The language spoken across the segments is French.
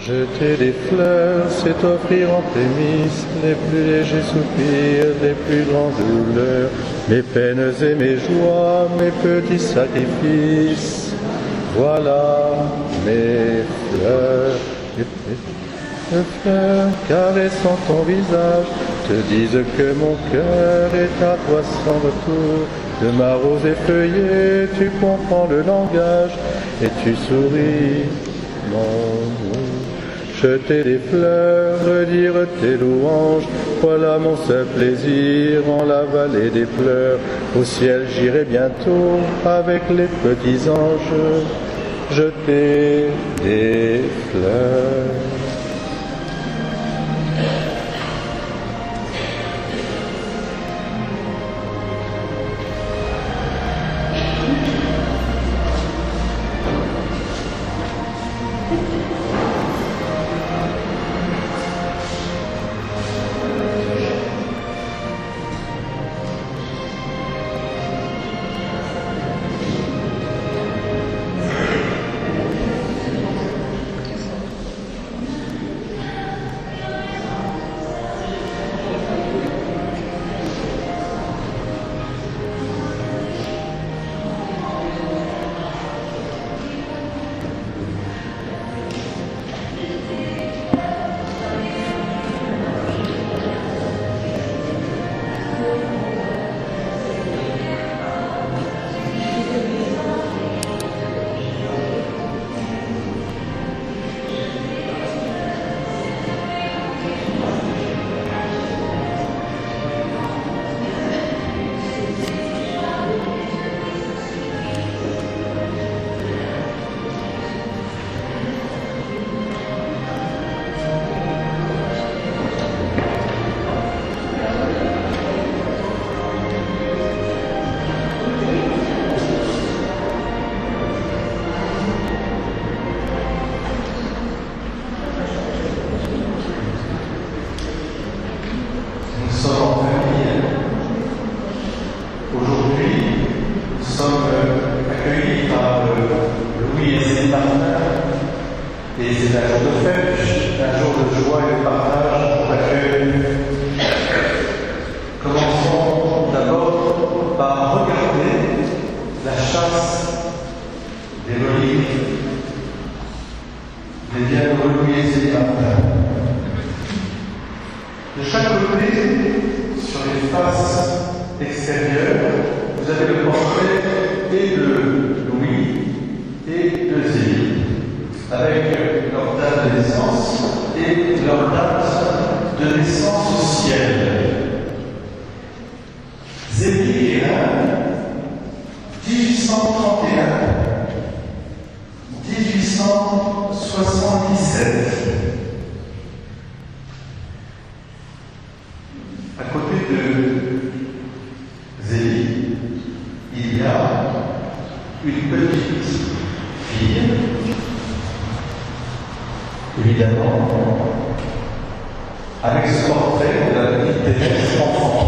Jeter des fleurs, c'est offrir en prémisse les plus légers soupirs, les plus grandes douleurs, mes peines et mes joies, mes petits sacrifices. Voilà mes fleurs. Les fleurs caressant ton visage te disent que mon cœur est à toi sans retour. De ma rose effeuillée, tu comprends le langage et tu souris, mon amour. Jeter des fleurs, redire tes louanges, voilà mon seul plaisir en la vallée des pleurs. Au ciel j'irai bientôt avec les petits anges, jeter des fleurs. Et c'est un jour de fête, un jour de joie et de partage pour l'accueil. Commençons d'abord par regarder la chasse des reliques des bienheureux Louis et Zélie Martin. De chaque côté, sur les faces extérieures, vous avez le portrait et de Louis et de Zélie, avec leur date de naissance et leur date de naissance au ciel. Zélie Guérin, 1831, 1877. À côté de Zélie, il y a une petite fille, évidemment, avec ce portrait de la petite Thérèse enfant.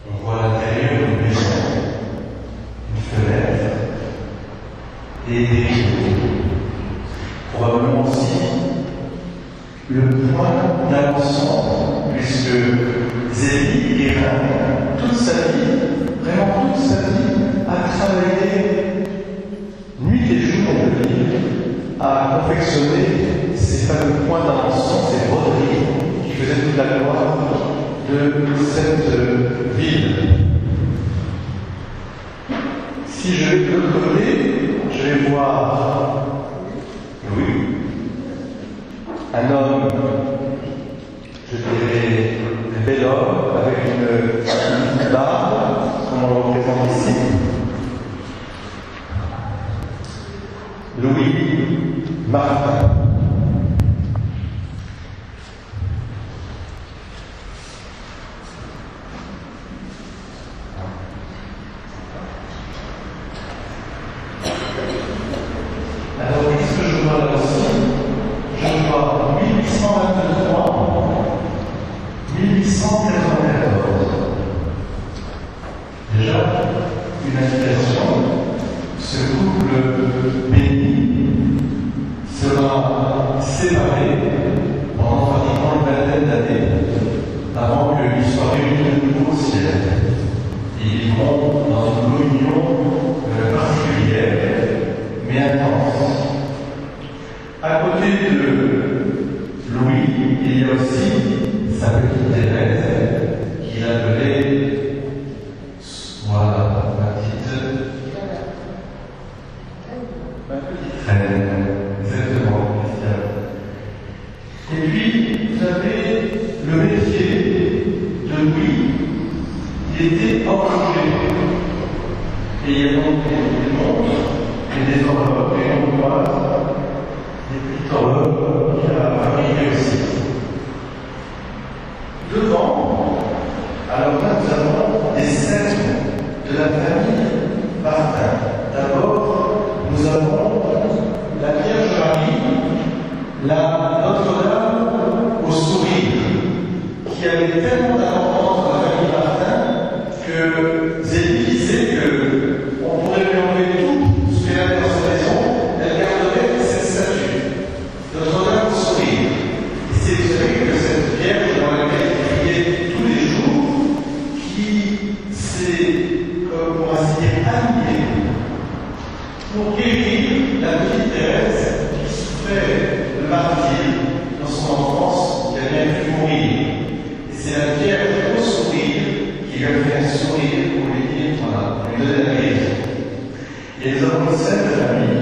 On voit l'intérieur d'une maison, une fenêtre et des rideaux. Probablement aussi le point d'avancement, puisque Zélie Guérin, toute sa vie, vraiment toute sa vie, a travaillé nuit et jour, on peut dire, à confectionner ces fameux points d'avancement, ces broderies qui faisaient toute la gloire de cette ville. Si je vais de l'autre côté, je vais voir Louis, un homme, je dirais, un bel homme, avec une barbe, comme on le représente ici. Louis Martin. Alors, qu'est-ce que je vois là aussi? Je vois 1823, 1894. Déjà, une invitation, ce couple béni sera séparé pendant pratiquement une vingtaine d'années avant qu'ils soient réunis de nouveau au ciel. Ils vivront dans une communion particulière, mais intense. À côté de Louis, il y a aussi sa petite Thérèse, qu'il appelait, voilà, ma petite reine, exactement, Christiane. Et puis, vous avez le métier de Louis, il était horloger. Et il y a donc des montres, et des horloges, et on voit des petites horloges qu'il a fabriquées aussi. Devant, alors là, nous avons des scènes de la famille Martin. D'abord, nous avons la Vierge Marie, la Notre-Dame au sourire, qui avait tellement d'importance dans la famille Martin que Zélie disait qu'on pourrait lui enlever tout ce qu'elle avait dans sa maison, elle garderait cette statue. Notre-Dame au sourire. Et c'est, vous savez, que cette Vierge dans laquelle il priait tous les jours, qui s'est, comme on va se dire, animée pour guérir la petite Thérèse qui souffrait de martyre dans son enfance, qui a bien pu mourir. Et c'est la Vierge au sourire qui lui a fait un sourire pour lui dire, voilà, pour lui donner la guérison. Et nous avons une scène de famille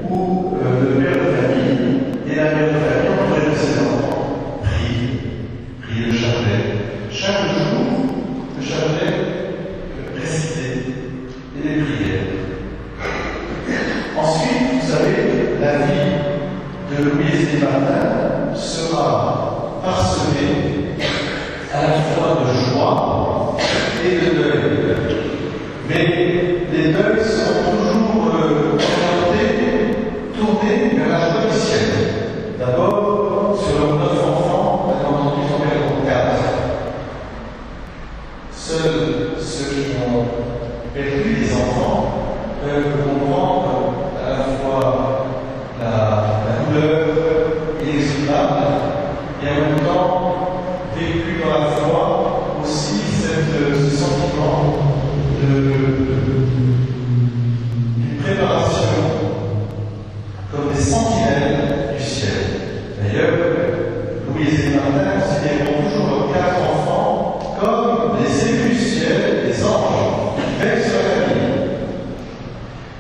où le père de famille et la mère de famille entourés de ses enfants prient le chapelet. Chaque jour, le chapelet récité et les prières. Ensuite, vous savez, la vie de Louise et Martin sera parsemée à la fois de joie et de deuil. Mais les deuils sont toujours orientés, tournés vers la joie du ciel. D'abord, sur leurs 9 enfants, on a entendu tomber 4. Seuls ceux qui ont perdu des enfants peuvent comprendre à la fois la douleur inexprimable et en même temps vécu dans la foi aussi ce sentiment d'une préparation comme des sentinelles du ciel. D'ailleurs, Louise et Martin considéreront toujours leurs 4 enfants comme des élus du ciel, des anges qui veillent sur la famille.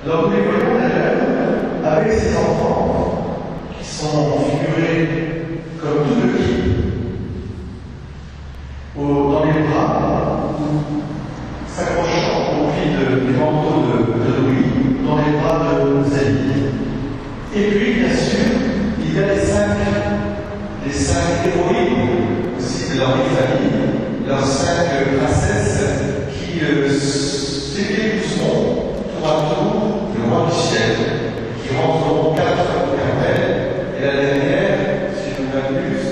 Alors nous les voyons d'ailleurs avec ces enfants qui sont figurés comme tout petits dans les bras, s'accrochant au pied du manteau de Louis, dans les bras de Zélie. Et puis, bien sûr, il y a les 5 héroïnes aussi de leur famille, leurs 5 princesses qui s'épouseront tour à tour le roi du ciel, qui rentreront 4 au Carmel, et la dernière, si je ne m'abuse,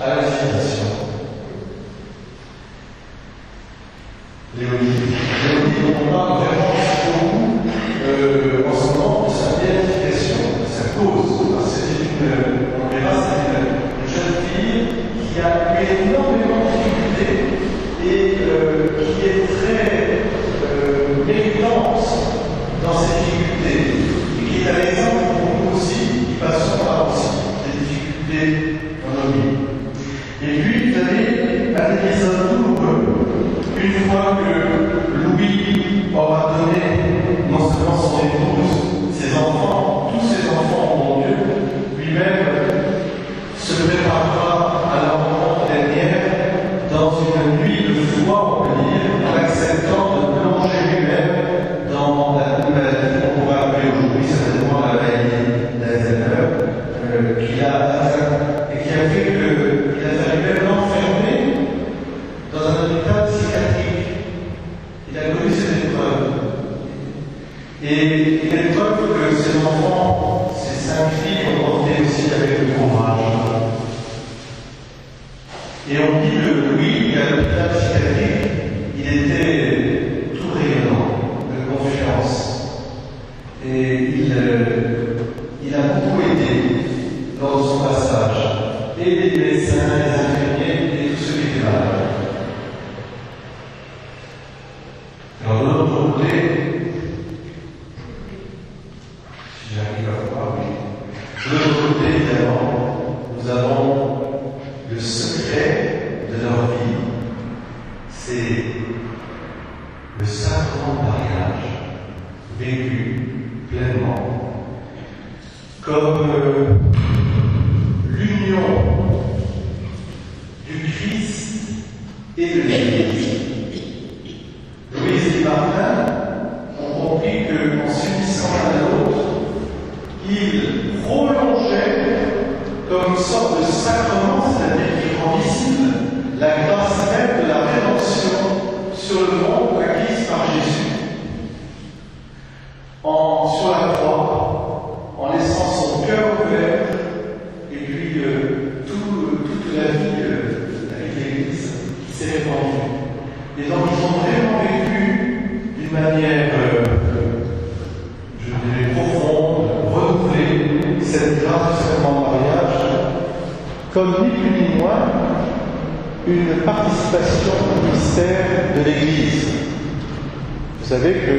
à la visitation. Léonie, on parle vraiment beaucoup en ce moment de sa béatification, de sa cause. On verra, c'est une jeune fille qui a eu énormément de difficultés et qui est très méritante dans ses difficultés et qui est un exemple pour nous aussi, qui passons par aussi des difficultés dans nos vies. Et puis, vous avez un épisode douloureux. Une fois que Louis aura donné non seulement son épouse, ses enfants, tous ses enfants au bon Dieu, lui-même se préparera à la rencontre dernière dans une nuit de foi, on peut dire, en acceptant de plonger lui-même dans la maladie qu'on pourrait appeler aujourd'hui certainement la maladie d'Alzheimer, qu'il a atteint et qui a fait qu'il a fallu même l'enfermer c'est le sacrement de mariage vécu pleinement comme l'union du Christ et de l'Église. Louise et Martin ont compris qu'en s'unissant l'un à l'autre, ils prolongeaient comme une sorte de sacrement, c'est-à-dire qui rend visible la grâce même de la rédemption sur le monde acquise par Jésus. Sur la croix, en laissant son cœur ouvert, et puis toute la vie avec l'Église qui s'est répandue. Et donc ils ont vraiment vécu d'une manière, je dirais, profonde, renouvelée, cette grâce du sacrement de mariage, comme ni plus ni moins une participation au mystère de l'Église. Vous savez que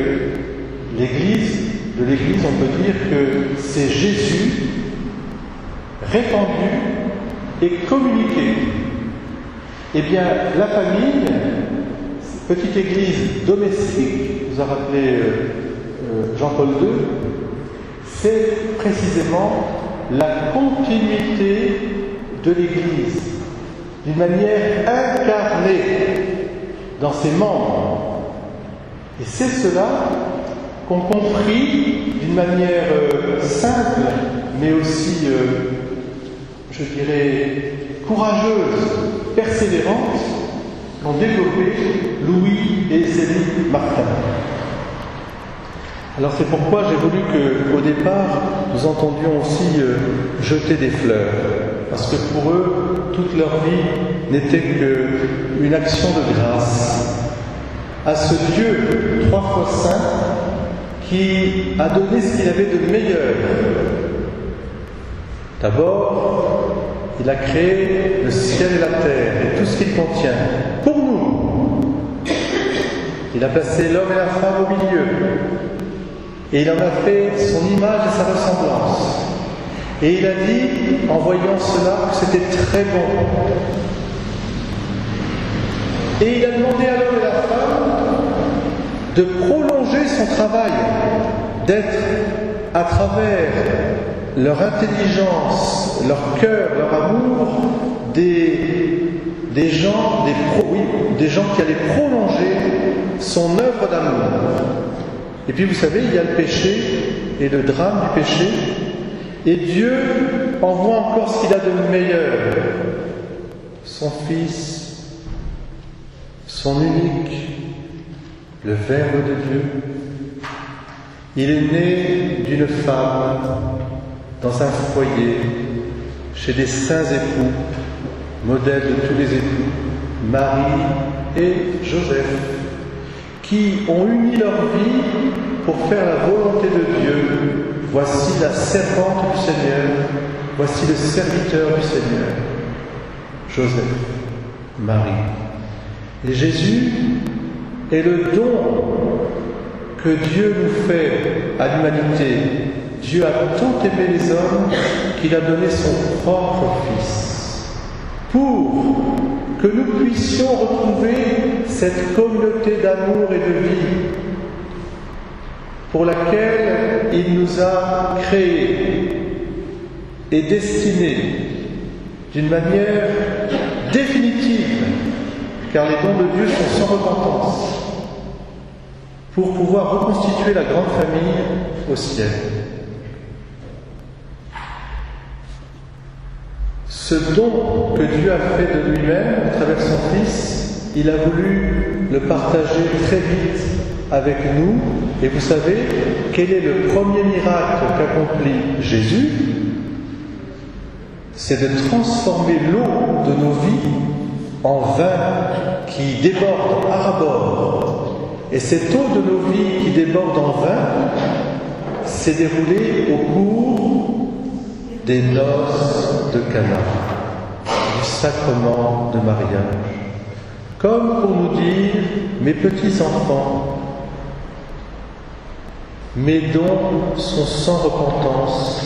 de l'Église, on peut dire que c'est Jésus répandu et communiqué. Eh bien, la famille, petite Église domestique, vous a rappelé Jean-Paul II, c'est précisément la continuité de l'Église, d'une manière incarnée dans ses membres. Et c'est cela qu'ont compris d'une manière simple, mais aussi, je dirais, courageuse, persévérante, qu'ont développé Louis et Zélie Martin. Alors c'est pourquoi j'ai voulu qu'au départ, nous entendions aussi jeter des fleurs, parce que pour eux, toute leur vie n'était qu'une action de grâce à ce Dieu 3 fois saint qui a donné ce qu'il avait de meilleur. D'abord, il a créé le ciel et la terre et tout ce qu'il contient pour nous. Il a placé l'homme et la femme au milieu. Et il en a fait son image et sa ressemblance. Et il a dit, en voyant cela, que c'était très bon. Et il a demandé à l'homme et à la femme de prolonger son travail, d'être à travers leur intelligence, leur cœur, leur amour, des gens qui allaient prolonger son œuvre d'amour. Et puis vous savez, il y a le péché et le drame du péché, et Dieu envoie encore ce qu'il a de meilleur, son Fils, son unique, le Verbe de Dieu. Il est né d'une femme dans un foyer, chez des saints époux, modèles de tous les époux, Marie et Joseph, qui ont uni leur vie pour faire la volonté de Dieu. Voici la servante du Seigneur, voici le serviteur du Seigneur. Joseph, Marie. Et Jésus est le don que Dieu nous fait à l'humanité. Dieu a tant aimé les hommes qu'il a donné son propre Fils pour que nous puissions retrouver cette communauté d'amour et de vie pour laquelle il nous a créés et destinés d'une manière définitive, car les dons de Dieu sont sans repentance, pour pouvoir reconstituer la grande famille au ciel. Ce don que Dieu a fait de lui-même à travers son Fils, il a voulu le partager très vite avec nous. Et vous savez, quel est le premier miracle qu'accomplit Jésus? C'est de transformer l'eau de nos vies en vin qui déborde à ras-bord. Et cette eau de nos vies qui déborde en vin s'est déroulée au cours des noces de Cana, du sacrement de mariage. Comme pour nous dire, mes petits enfants, mes dons sont sans repentance,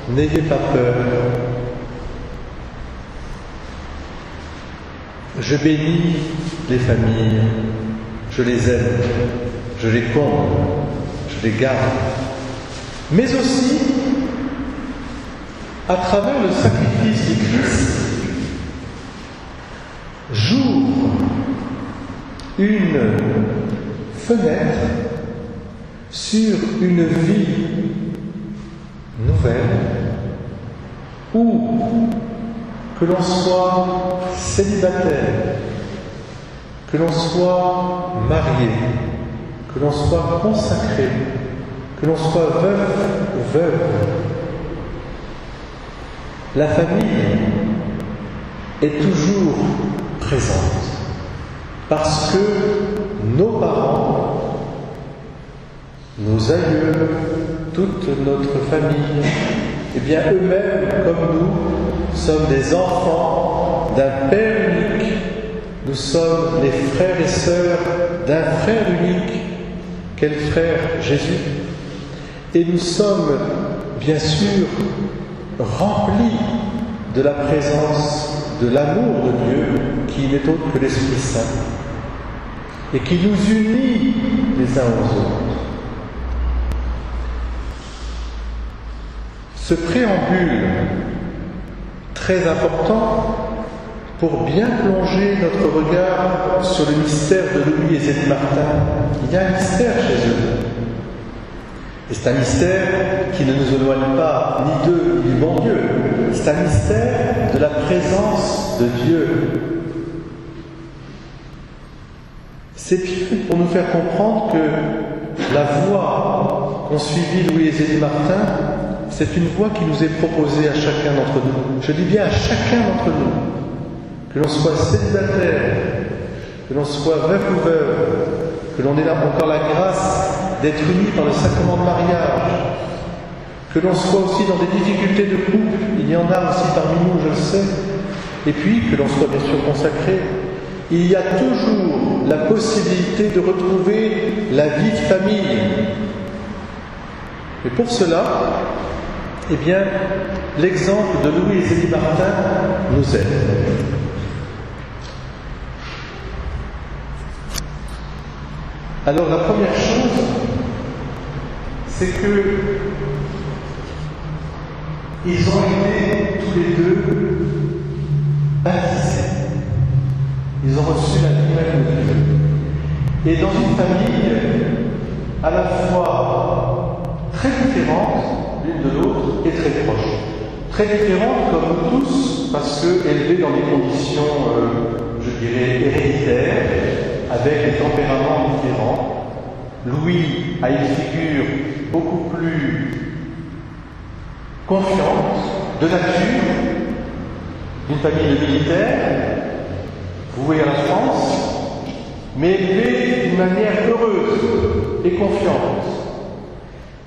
n'ayez pas peur. Je bénis les familles, je les aide, je les comble, je les garde, mais aussi, à travers le sacrifice du Christ, j'ouvre une fenêtre sur une vie nouvelle où, que l'on soit célibataire, que l'on soit marié, que l'on soit consacré, que l'on soit veuf ou veuve, la famille est toujours présente parce que nos parents, nos aïeux, toute notre famille, eh bien eux-mêmes, comme nous, sommes des enfants d'un Père unique. Nous sommes les frères et sœurs d'un frère unique. Quel frère Jésus? Et nous sommes, bien sûr, remplis de la présence de l'amour de Dieu, qui n'est autre que l'Esprit Saint, et qui nous unit les uns aux autres. Ce préambule très important pour bien plonger notre regard sur le mystère de Louis et Zélie Martin. Il y a un mystère chez eux. Et c'est un mystère qui ne nous éloigne pas ni d'eux ni du bon Dieu. C'est un mystère de la présence de Dieu. C'est pour nous faire comprendre que la voie qu'ont suivie Louis et Zélie Martin, c'est une voie qui nous est proposée à chacun d'entre nous. Je dis bien à chacun d'entre nous. Que l'on soit célibataire, que l'on soit veuf ou veuve, que l'on ait encore la grâce d'être unis par le sacrement de mariage, que l'on soit aussi dans des difficultés de couple, il y en a aussi parmi nous, je le sais, et puis que l'on soit bien sûr consacré. Il y a toujours la possibilité de retrouver la vie de famille. Et pour cela, eh bien, l'exemple de Louis et Zélie Martin nous aide. Alors la première chose, c'est que ils ont été tous les deux baptisés. Ils ont reçu la vie même de Dieu. Et dans une famille à la fois très différente l'une de l'autre et très proche. Très différente comme nous tous, parce que élevés dans des conditions, je dirais, héréditaires, avec des tempéraments différents. Louis a une figure beaucoup plus confiante, de nature, d'une famille de militaires, vouée à la France, mais élevée d'une manière heureuse et confiante.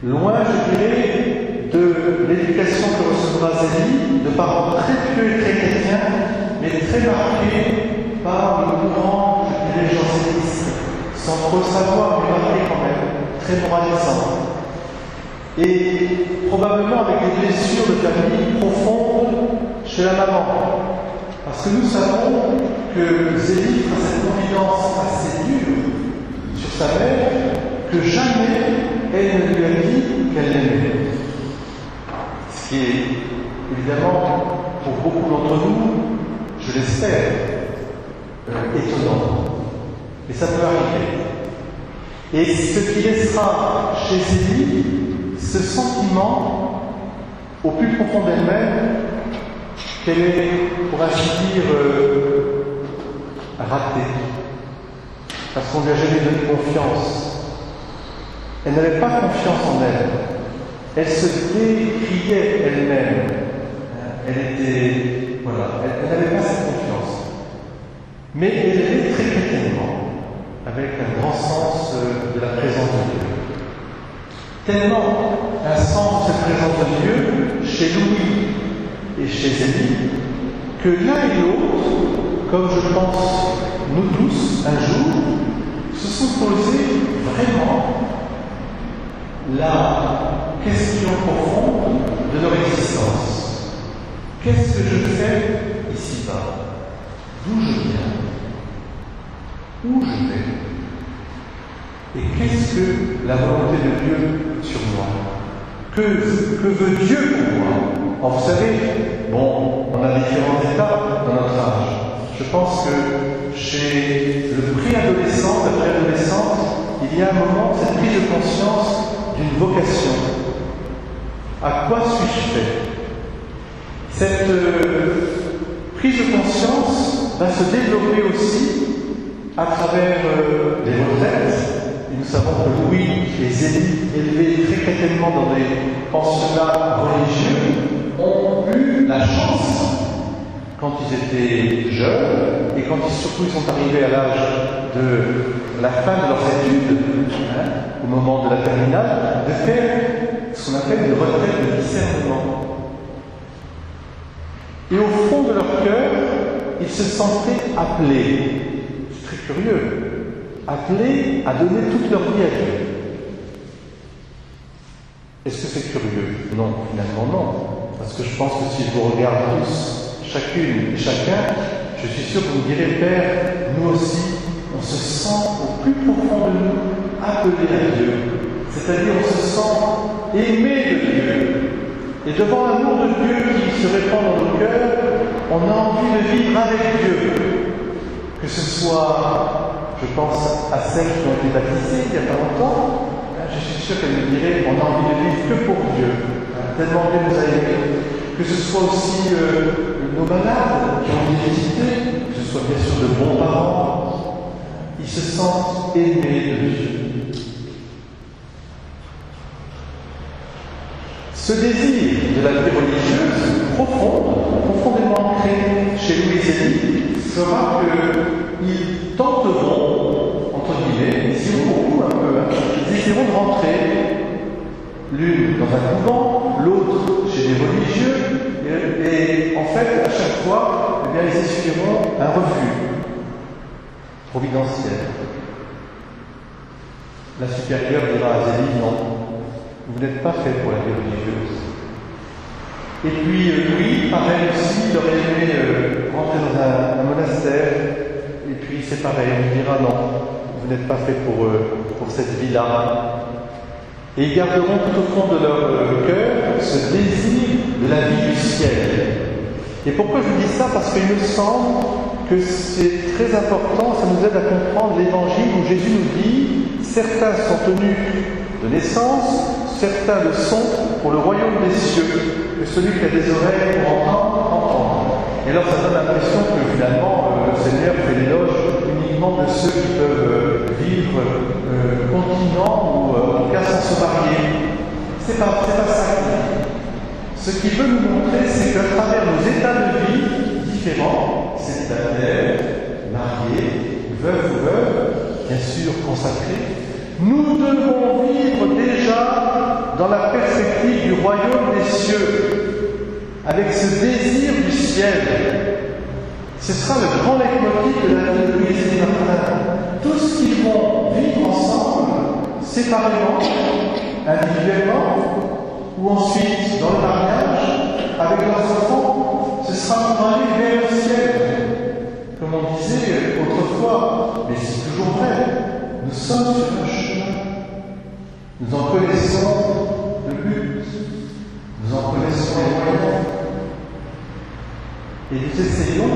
Loin, je dirais, de l'éducation que recevra Zélie, de parents très pieux et très chrétiens, mais très marqués par le courant, je dirais, janséniste, sans trop savoir, mais marqués quand même, très moralisants. Et probablement avec des blessures de famille profondes chez la maman. Parce que nous savons que Zélie fera cette confidence assez dure sur sa mère, que jamais elle ne lui a dit qu'elle l'aimait. Ce qui est évidemment, pour beaucoup d'entre nous, je l'espère, étonnant. Mais ça peut arriver. Et ce qui laissera chez Zélie ce sentiment, au plus profond d'elle-même, qu'elle est, pour ainsi dire, ratée. Parce qu'on ne lui a jamais donné confiance. Elle n'avait pas confiance en elle. Elle se décriait elle-même. Elle était... Voilà, elle n'avait pas cette confiance. Mais elle est très chrétiennement, avec un grand sens de la présence de Dieu. Tellement un sens de cette présence de Dieu chez Louis et chez Zélie, que l'un et l'autre, comme je pense nous tous un jour, se sont posés vraiment la question profonde de leur existence. Qu'est-ce que je fais ici-bas? D'où je viens? Où je vais? Et qu'est-ce que la volonté de Dieu sur moi? Que veut Dieu pour moi? Alors vous savez, bon, on a différents étapes dans notre âge. Je pense que chez le préadolescent, la préadolescente, il y a un moment, cette prise de conscience d'une vocation. À quoi suis-je fait? Cette prise de conscience va se développer aussi à travers les retraites. Et nous savons que Louis et Zélie, élevés très chrétiennement dans des pensionnats religieux, ont eu la chance, quand ils étaient jeunes, et quand surtout ils sont arrivés à l'âge de la fin de leurs études, au moment de la terminale, de faire ce qu'on appelle une retraite de discernement. Et au fond de leur cœur, ils se sentaient appelés. C'est très curieux. Appelés à donner toute leur vie à Dieu. Est-ce que c'est curieux? Non, finalement non. Parce que je pense que si je vous regarde tous, chacune et chacun, je suis sûr que vous me direz, Père, nous aussi, on se sent au plus profond de nous appelés à Dieu. C'est-à-dire, on se sent aimé de Dieu. Et devant l'amour de Dieu qui se répand dans nos cœurs, on a envie de vivre avec Dieu. Que ce soit, je pense à celles qui ont été baptisées il n'y a pas longtemps, je suis sûr qu'elles me diraient on a envie de vivre que pour Dieu. Tellement Dieu nous a aimés. Que ce soit aussi nos malades qui ont été visités, que ce soit bien sûr de bons parents, ils se sentent aimés de Dieu. Ce désir de la vie religieuse, profondément ancré chez Louis et Zélie, sera qu'ils tenteront, entre guillemets, ils essaieront beaucoup un peu, ils essaieront de rentrer, l'une dans un couvent, l'autre chez des religieux, et en fait, à chaque fois, eh bien, ils essuieront un refus providentiel. La supérieure dira à Zélie, non. Vous n'êtes pas fait pour la vie religieuse. Et puis, Louis, pareil aussi, il aurait aimé rentrer dans un monastère, et puis c'est pareil, on lui dira non, vous n'êtes pas fait pour cette vie-là. Et ils garderont tout au fond de leur cœur ce désir de la vie du ciel. Et pourquoi je vous dis ça? Parce qu'il me semble que c'est très important, ça nous aide à comprendre l'évangile où Jésus nous dit certains sont tenus de naissance, certains le sont pour le royaume des cieux, que celui qui a des oreilles pour entendre, entendre. Et alors ça donne l'impression que finalement le Seigneur fait l'éloge uniquement de ceux qui peuvent vivre continent ou en tout cas sans se marier. C'est pas ça qu'il dit. Ce qu'il veut nous montrer, c'est qu'à travers nos états de vie différents, célibataires, mariés, veufs ou veuves, bien sûr consacrés, nous devons vivre déjà dans la perspective du royaume des cieux, avec ce désir du ciel. Ce sera le grand leitmotiv de la vie de Louis et Martin. Tous qu'ils vont vivre ensemble, séparément, individuellement, ou ensuite dans le mariage, avec leurs enfants, ce sera pour aller vers le ciel. Comme on disait autrefois, mais c'est toujours vrai, nous sommes sur un chemin. Nous en connaissons le but, nous en connaissons les moyens. Et nous essayons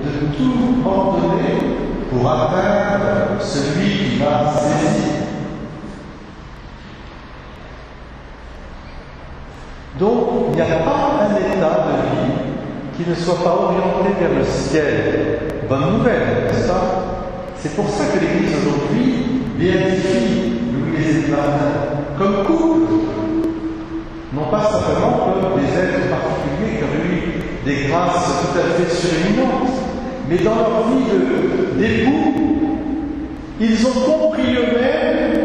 de tout ordonner pour atteindre celui qui va saisir. Donc, il n'y a pas un état de vie qui ne soit pas orienté vers le ciel. Bonne nouvelle, n'est-ce pas? C'est pour ça que l'Église aujourd'hui béatifie Louis et Martin comme couple, non pas simplement comme des êtres particuliers qui auraient eu des grâces tout à fait surhumantes, mais dans leur vie d'époux, ils ont compris eux-mêmes,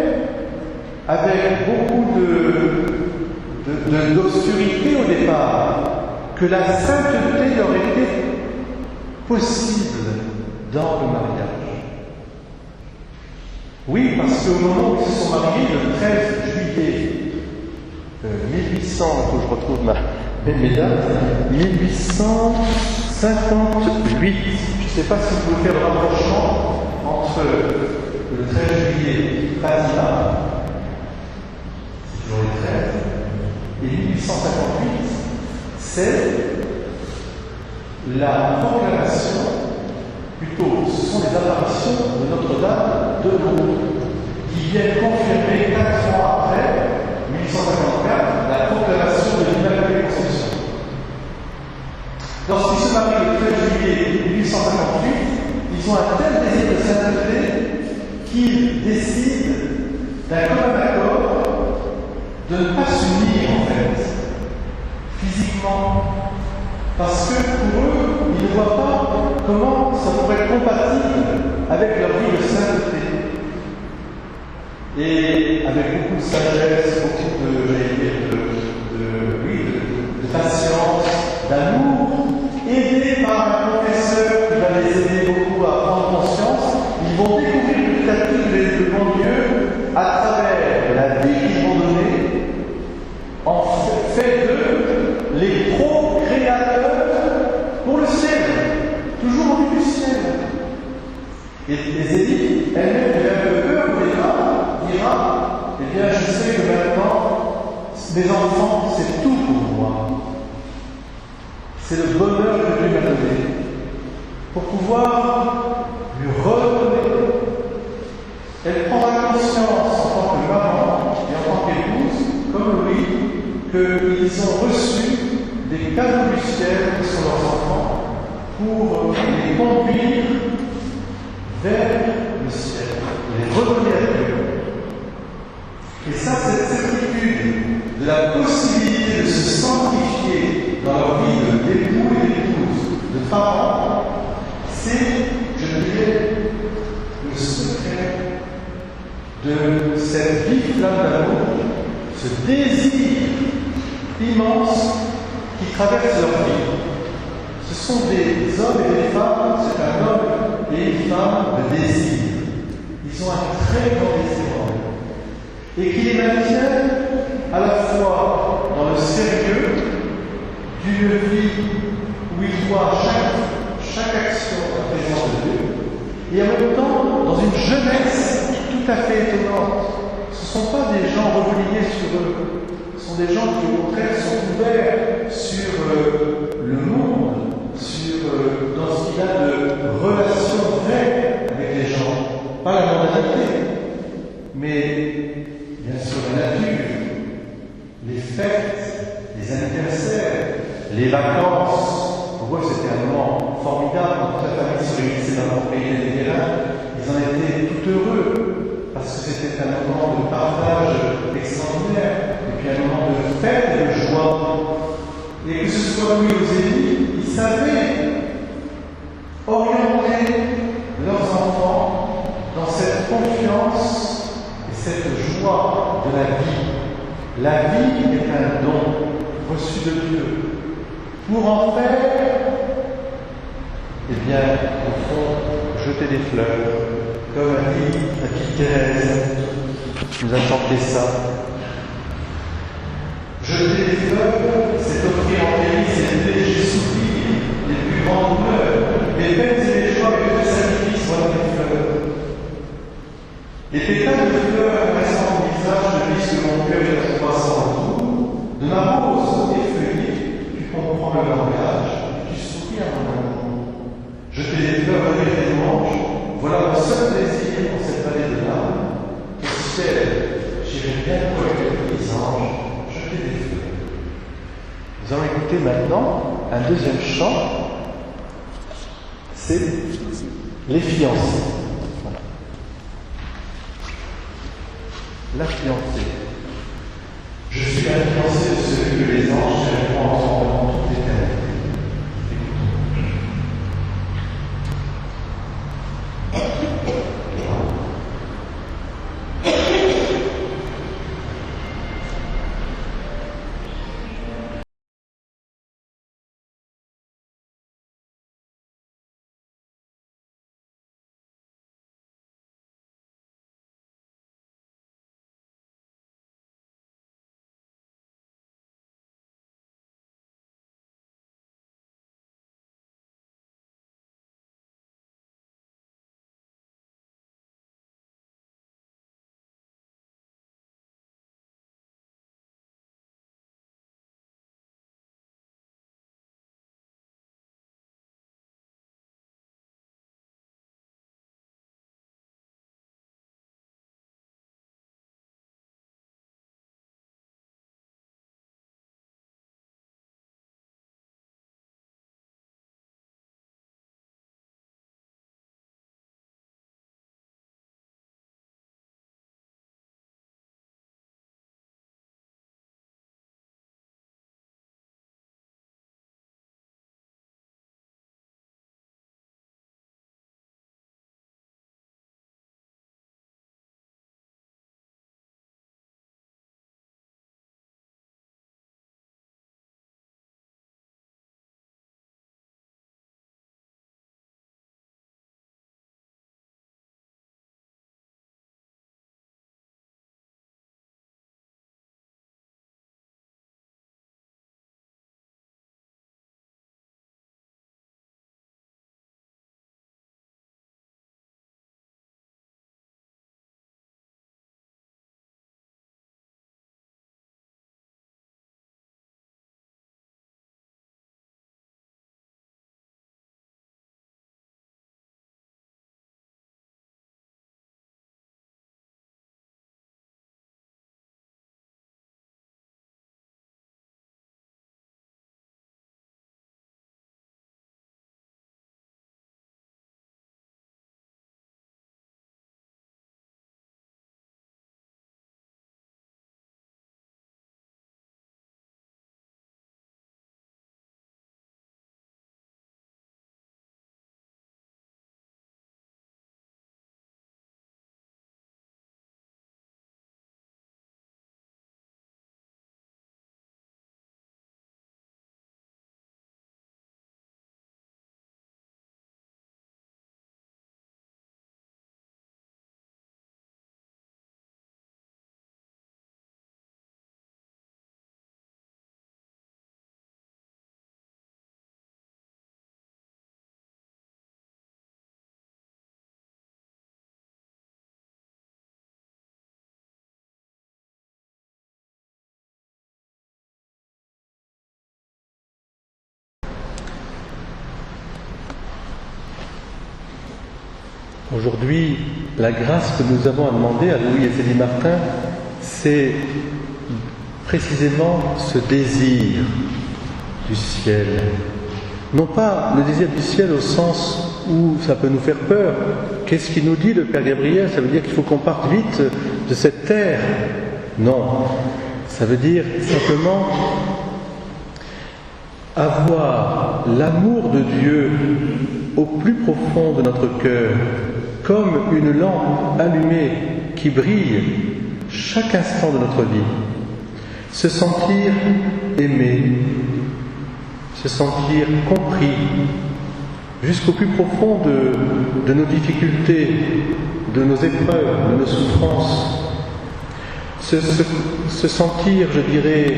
avec beaucoup d'obscurité au départ, que la sainteté leur était possible dans le mariage. Oui, parce qu'au moment où ils se sont mariés, le 13 juillet 1800, il faut que je retrouve mes dates, 1858, je ne sais pas si vous pouvez faire le rapprochement entre juillet, Fatima, c'est toujours les 13, et 1858, c'est la proclamation, plutôt, ce sont les apparitions de Notre-Dame de Lourdes, qui viennent confirmer 4 ans après, 1854, la proclamation de l'Immaculée Conception. Lorsqu'ils se marient le 13 juillet 1858, ils ont un tel désir de sainteté qu'ils décident d'un commun accord de ne pas s'unir en fait, physiquement, parce que pour eux, ils ne voient pas comment ça pourrait être compatible avec leur vie de sainteté. Et avec beaucoup de sagesse, beaucoup de patience, d'amour, aidés par un professeur qui va les aider beaucoup à prendre conscience, ils vont découvrir petit à petit le bon Dieu à travers la vie qu'ils vont donner, en fait d'eux les procréateurs pour le ciel, toujours au but du ciel. Et les élites, elles-mêmes, avaient un peu peur au départ, dira, eh bien, je sais que maintenant, mes enfants, c'est tout pour moi. C'est le bonheur que Dieu m'a donné pour pouvoir lui redonner. Elle prendra conscience en tant que maman et en tant qu'épouse, comme lui, qu'ils ont reçu des cadeaux du ciel qui sont leurs enfants pour les conduire vers le ciel, les redonner à Dieu. Et ça, cette certitude de la possibilité de se sanctifier dans leur vie d'époux et d'épouse, de parents, c'est, je dirais, le secret de cette vive flamme d'amour, ce désir immense qui traverse leur vie. Ce sont des hommes et des femmes, c'est un homme et une femme de désir. Ils ont un très grand désir en eux. Et qui les maintiennent à la fois dans le sérieux d'une vie où ils voient chaque action la présence de Dieu, et en même temps dans une jeunesse tout à fait étonnante. Ce ne sont pas des gens repliés sur eux, ce sont des gens qui au contraire sont ouverts sur le monde, dans ce qu'il a de relations vraies avec les gens, pas la mondanité, mais bien sûr la nature, les fêtes, les anniversaires, les vacances. Pour eux, c'était un moment formidable. Quand toute la famille se réunissait dans la propriété des Guérins, ils en étaient tout heureux, parce que c'était un moment de partage extraordinaire, et puis un moment de fête et de joie. Et que ce soit lui aux élites, ils savaient orienter leurs enfants dans cette confiance et cette joie de la vie. La vie est un don reçu de Dieu. Pour en faire, eh bien, au fond, jeter des fleurs, comme a dit la petite Thérèse, qui nous a chanté ça. Jeter des fleurs, c'est offrir en délice et léger soupir, les plus grandes douleurs, les peines et les joies que le sacrifice voilà des fleurs. Les pétales de fleurs caressant mon visage te disent que mon cœur est croissant autour, de ma rose effeuillée, tu comprends le langage, tu souris à mon amour. Jeter des fleurs avec des louanges, voilà mon seul désir pour cette vallée de l'âme. Au ciel, j'irai bientôt avec les anges. Nous allons écouter maintenant un deuxième chant, c'est les fiancés. Voilà. La fiancée. Je suis la fiancée de celui que les anges célèbrent ensemble toute l'éternité. Aujourd'hui, la grâce que nous avons à demander à Louis et Zélie Martin, c'est précisément ce désir du ciel. Non pas le désir du ciel au sens où ça peut nous faire peur. Qu'est-ce qu'il nous dit le Père Gabriel? Ça veut dire qu'il faut qu'on parte vite de cette terre. Non, ça veut dire simplement avoir l'amour de Dieu au plus profond de notre cœur, comme une lampe allumée qui brille chaque instant de notre vie. Se sentir aimé, se sentir compris, jusqu'au plus profond de nos difficultés, de nos épreuves, de nos souffrances. Se sentir, je dirais,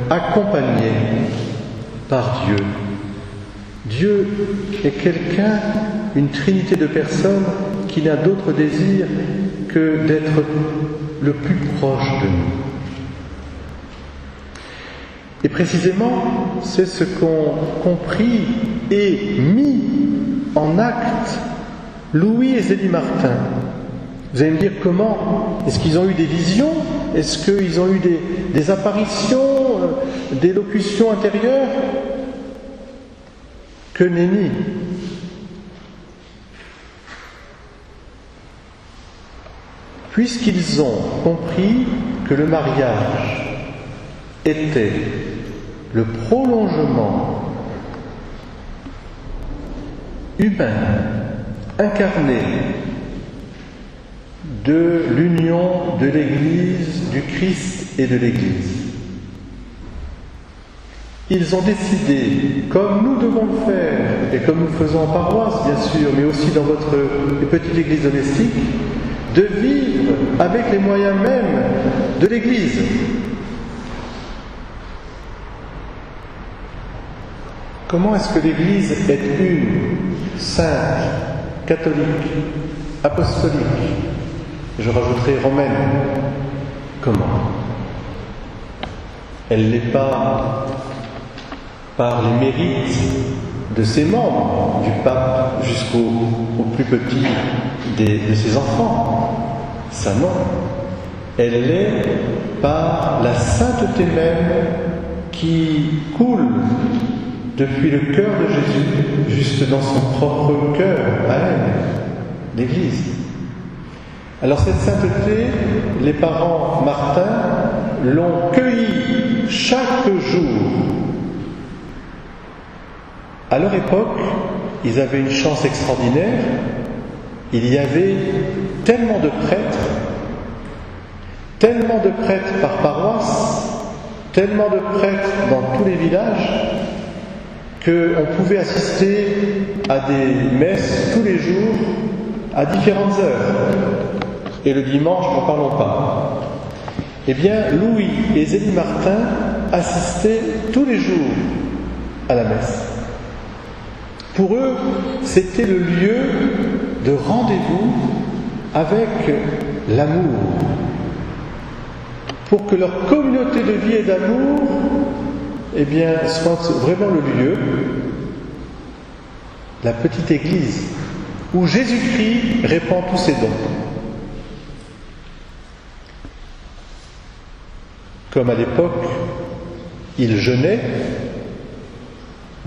accompagné par Dieu. Dieu est quelqu'un, une trinité de personnes qui n'a d'autre désir que d'être le plus proche de nous. Et précisément, c'est ce qu'ont compris et mis en acte Louis et Zélie Martin. Vous allez me dire comment? Est-ce qu'ils ont eu des visions? Est-ce qu'ils ont eu des apparitions, des locutions intérieures? Que nenni! Puisqu'ils ont compris que le mariage était le prolongement humain, incarné de l'union de l'Église, du Christ et de l'Église. Ils ont décidé, comme nous devons le faire, et comme nous le faisons en paroisse bien sûr, mais aussi dans votre petite église domestique, de vivre avec les moyens mêmes de l'Église. Comment est-ce que l'Église est une, sainte, catholique, apostolique, je rajouterai romaine? Comment? Elle n'est pas par les mérites de ses membres, du pape jusqu'au plus petit de ses enfants. Ça non. Elle l'est par la sainteté même qui coule depuis le cœur de Jésus jusque dans son propre cœur, à elle, l'Église. Alors cette sainteté, les parents Martin l'ont cueillie chaque jour. À leur époque, ils avaient une chance extraordinaire. Il y avait tellement de prêtres par paroisse, tellement de prêtres dans tous les villages, qu'on pouvait assister à des messes tous les jours à différentes heures. Et le dimanche, n'en parlons pas. Eh bien, Louis et Zélie Martin assistaient tous les jours à la messe. Pour eux, c'était le lieu de rendez-vous avec l'amour. Pour que leur communauté de vie et d'amour, eh bien, soit vraiment le lieu, la petite église, où Jésus-Christ répand tous ses dons. Comme à l'époque, ils jeûnaient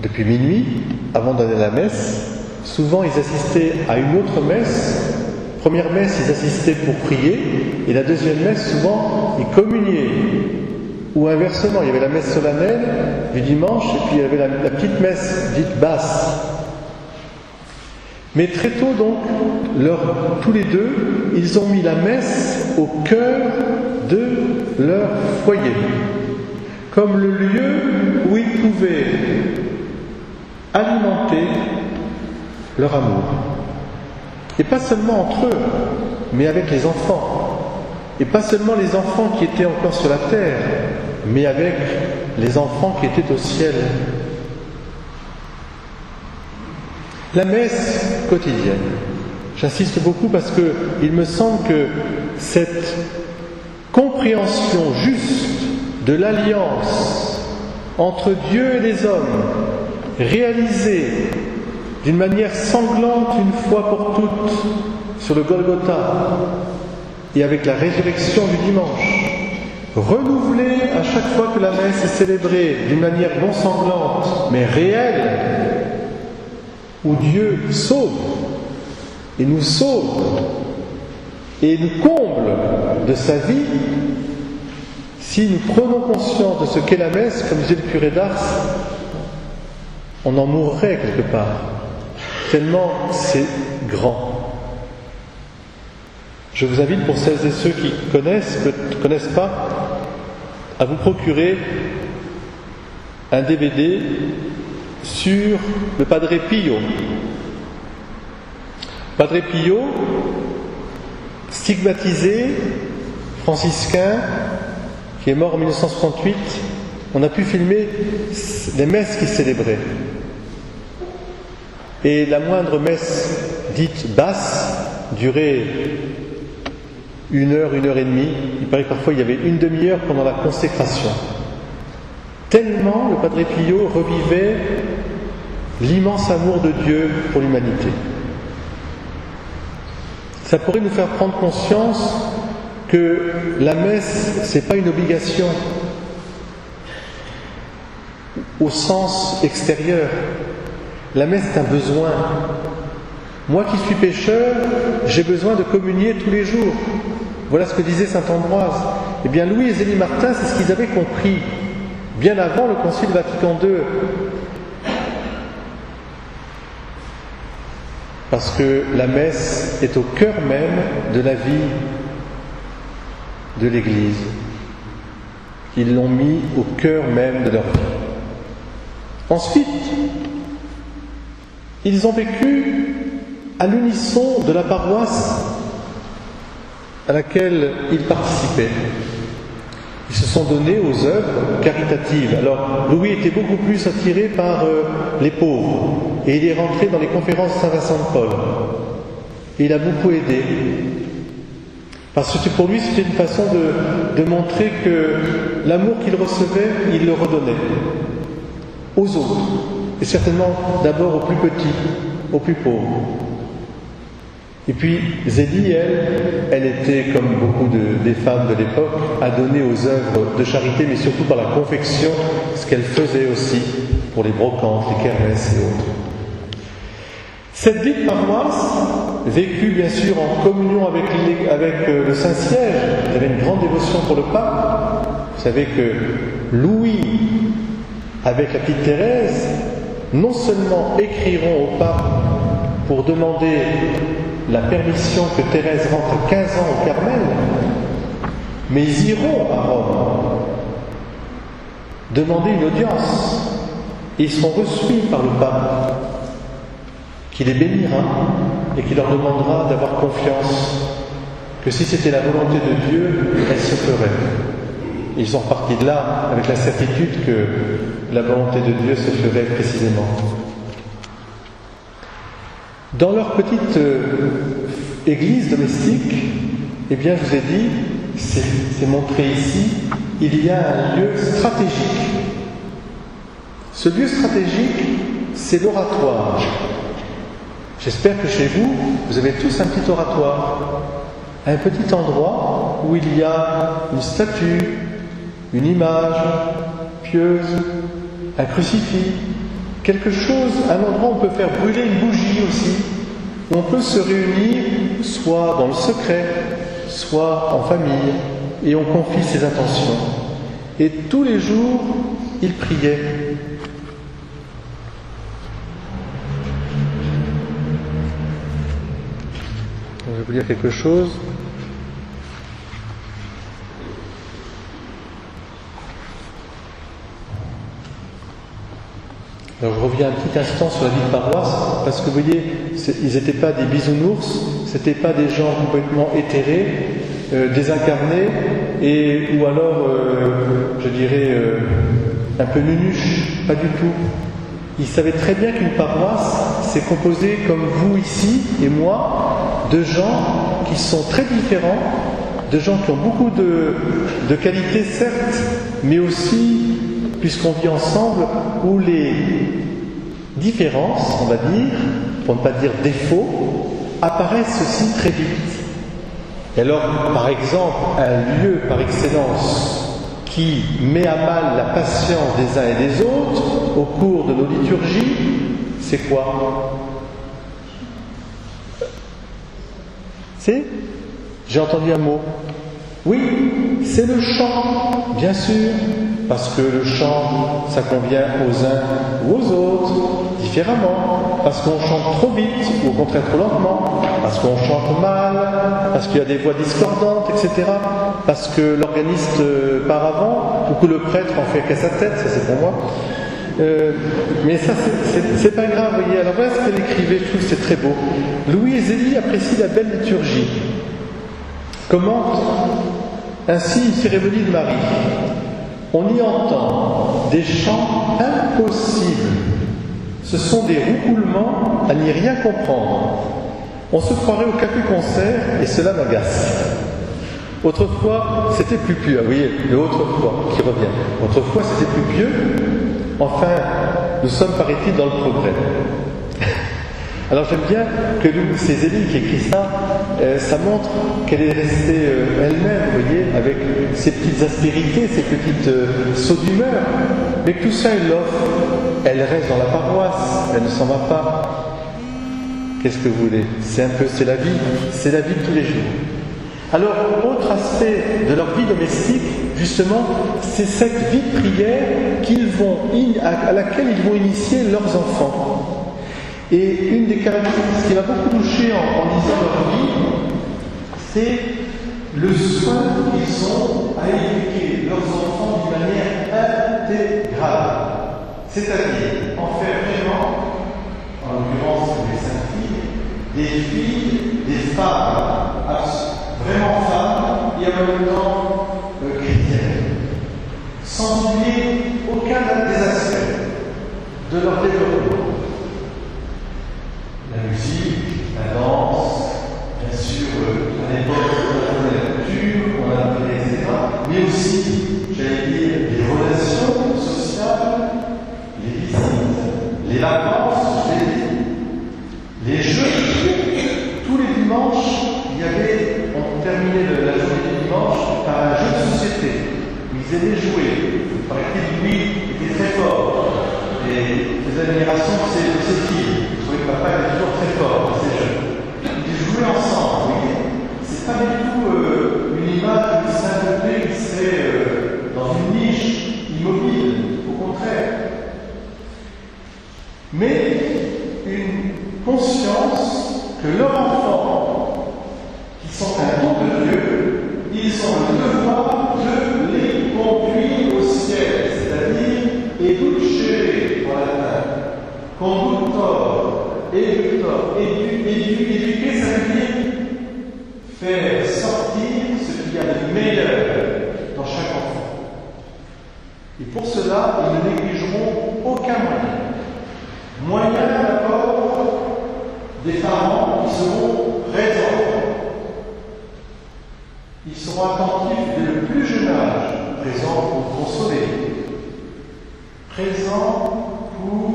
depuis minuit, avant d'aller à la messe. Souvent, ils assistaient à une autre messe. Première messe, ils assistaient pour prier, et la deuxième messe, souvent, ils communiaient. Ou inversement, il y avait la messe solennelle du dimanche, et puis il y avait la petite messe dite basse. Mais très tôt, donc, tous les deux, ils ont mis la messe au cœur de leur foyer, comme le lieu où ils pouvaient alimenter leur amour. Et pas seulement entre eux, mais avec les enfants. Et pas seulement les enfants qui étaient encore sur la terre, mais avec les enfants qui étaient au ciel. La messe quotidienne. J'insiste beaucoup parce qu'il me semble que cette compréhension juste de l'alliance entre Dieu et les hommes, réalisée d'une manière sanglante une fois pour toutes sur le Golgotha et avec la résurrection du dimanche, renouvelée à chaque fois que la messe est célébrée d'une manière non sanglante mais réelle, où Dieu sauve et nous sauve et nous comble de sa vie, si nous prenons conscience de ce qu'est la messe, comme disait le curé d'Ars, on en mourrait quelque part, tellement c'est grand. Je vous invite, pour celles et ceux qui ne connaissent pas, à vous procurer un DVD sur le Padre Pio. Padre Pio, stigmatisé, franciscain, qui est mort en 1968, on a pu filmer les messes qu'il célébrait. Et la moindre messe dite basse durait 1 heure, 1 heure et demie. Il paraît que parfois il y avait une demi-heure pendant la consécration. Tellement le Padre Pio revivait l'immense amour de Dieu pour l'humanité. Ça pourrait nous faire prendre conscience que la messe, c'est pas une obligation au sens extérieur. La messe est un besoin. Moi qui suis pécheur, j'ai besoin de communier tous les jours. Voilà ce que disait saint Ambroise. Eh bien, Louis et Zélie Martin, c'est ce qu'ils avaient compris bien avant le Concile Vatican II. Parce que la messe est au cœur même de la vie de l'Église. Ils l'ont mis au cœur même de leur vie. Ensuite, ils ont vécu à l'unisson de la paroisse à laquelle ils participaient. Ils se sont donnés aux œuvres caritatives. Alors, Louis était beaucoup plus attiré par les pauvres, et il est rentré dans les conférences de Saint-Vincent de Paul. Et il a beaucoup aidé. Parce que pour lui, c'était une façon de montrer que l'amour qu'il recevait, il le redonnait aux autres. Et certainement d'abord aux plus petits, aux plus pauvres. Et puis Zélie, elle était, comme beaucoup des femmes de l'époque, adonnée aux œuvres de charité, mais surtout par la confection, ce qu'elle faisait aussi pour les brocantes, les kermesses et autres. Cette vie de paroisse, vécue bien sûr en communion avec le Saint-Siège, il y avait une grande dévotion pour le pape. Vous savez que Louis, avec la petite Thérèse, non seulement écriront au pape pour demander la permission que Thérèse rentre à 15 ans au Carmel, mais ils iront à Rome demander une audience et ils seront reçus par le pape, qui les bénira et qui leur demandera d'avoir confiance que si c'était la volonté de Dieu, elle se ferait. Et ils sont repartis de là avec la certitude que la volonté de Dieu se ferait précisément. Dans leur petite église domestique, eh bien, je vous ai dit, c'est montré ici, il y a un lieu stratégique. Ce lieu stratégique, c'est l'oratoire. J'espère que chez vous, vous avez tous un petit oratoire, un petit endroit où il y a une statue, une image pieuse, un crucifix, quelque chose, un endroit où on peut faire brûler une bougie aussi, où on peut se réunir soit dans le secret, soit en famille, et on confie ses intentions. Et tous les jours, il priait. Je vais vous dire quelque chose. Alors je reviens un petit instant sur la vie de paroisse, parce que vous voyez, ils n'étaient pas des bisounours, c'était pas des gens complètement éthérés, désincarnés, ou alors, je dirais, un peu nunuches, pas du tout. Ils savaient très bien qu'une paroisse, c'est composé, comme vous ici et moi, de gens qui sont très différents, de gens qui ont beaucoup de qualités, certes, mais aussi, puisqu'on vit ensemble, où les différences, on va dire, pour ne pas dire défauts, apparaissent aussi très vite. Et alors, par exemple, un lieu par excellence qui met à mal la patience des uns et des autres au cours de nos liturgies, c'est quoi? C'est? J'ai entendu un mot. Oui, c'est le chant, bien sûr, parce que le chant, ça convient aux uns ou aux autres, différemment, parce qu'on chante trop vite, ou au contraire trop lentement, parce qu'on chante mal, parce qu'il y a des voix discordantes, etc., parce que l'organiste part avant, ou que le prêtre en fait qu'à sa tête, ça c'est pour moi. Mais ça, c'est pas grave, vous voyez. Alors voilà ce qu'elle écrivait, je trouve que c'est très beau. Louis Zélie apprécie la belle liturgie. Commente ainsi une cérémonie de Marie. On y entend des chants impossibles. Ce sont des roucoulements à n'y rien comprendre. On se croirait au café-concert et cela m'agace. Autrefois, c'était plus pieux. Ah oui, le autrefois qui revient. Autrefois, c'était plus pieux. Enfin, nous sommes, paraît-il, dans le progrès. Alors j'aime bien que c'est Zélie qui écrit ça, ça montre qu'elle est restée elle-même, vous voyez, avec ses petites aspérités, ses petites sauts d'humeur, mais que tout ça elle l'offre, elle reste dans la paroisse, elle ne s'en va pas. Qu'est-ce que vous voulez? C'est la vie de tous les jours. Alors, autre aspect de leur vie domestique, justement, c'est cette vie de prière à laquelle ils vont initier leurs enfants. Et une des caractéristiques qui m'a beaucoup touché en lisant leur vie, c'est le soin qu'ils ont à éduquer leurs enfants d'une manière intégrale. C'est-à-dire en faire vraiment, en l'occurrence les saintes filles, des filles, des femmes, vraiment femmes, et en même temps chrétiennes, sans oublier aucun des aspects de leur développement. La musique, la danse, bien sûr, à l'époque, on a la culture, on a appris, etc. Mais aussi, j'allais dire, les relations sociales, les visites, les vacances, les jeux. Tous les dimanches, on terminait la journée du dimanche par un jeu de société. Ils aimaient jouer. Il paraît-il, lui, était très fort. Et les admirations de ses filles. Papa est toujours très fort, ces jeunes. Ils jouaient ensemble, vous voyez. C'est pas du tout une image de sainteté qui serait dans une niche immobile, au contraire. Mais une conscience que leurs enfants, qui sont un don de Dieu, ils ont le devoir de les conduire au ciel, c'est-à-dire educere en latin, conductor. Éduquer, ça veut dire faire sortir ce qu'il y a de meilleur dans chaque enfant. Et pour cela, ils ne négligeront aucun moyen. Moyen d'abord des parents qui seront présents. Ils seront attentifs dès le plus jeune âge, présents pour consoler, présents pour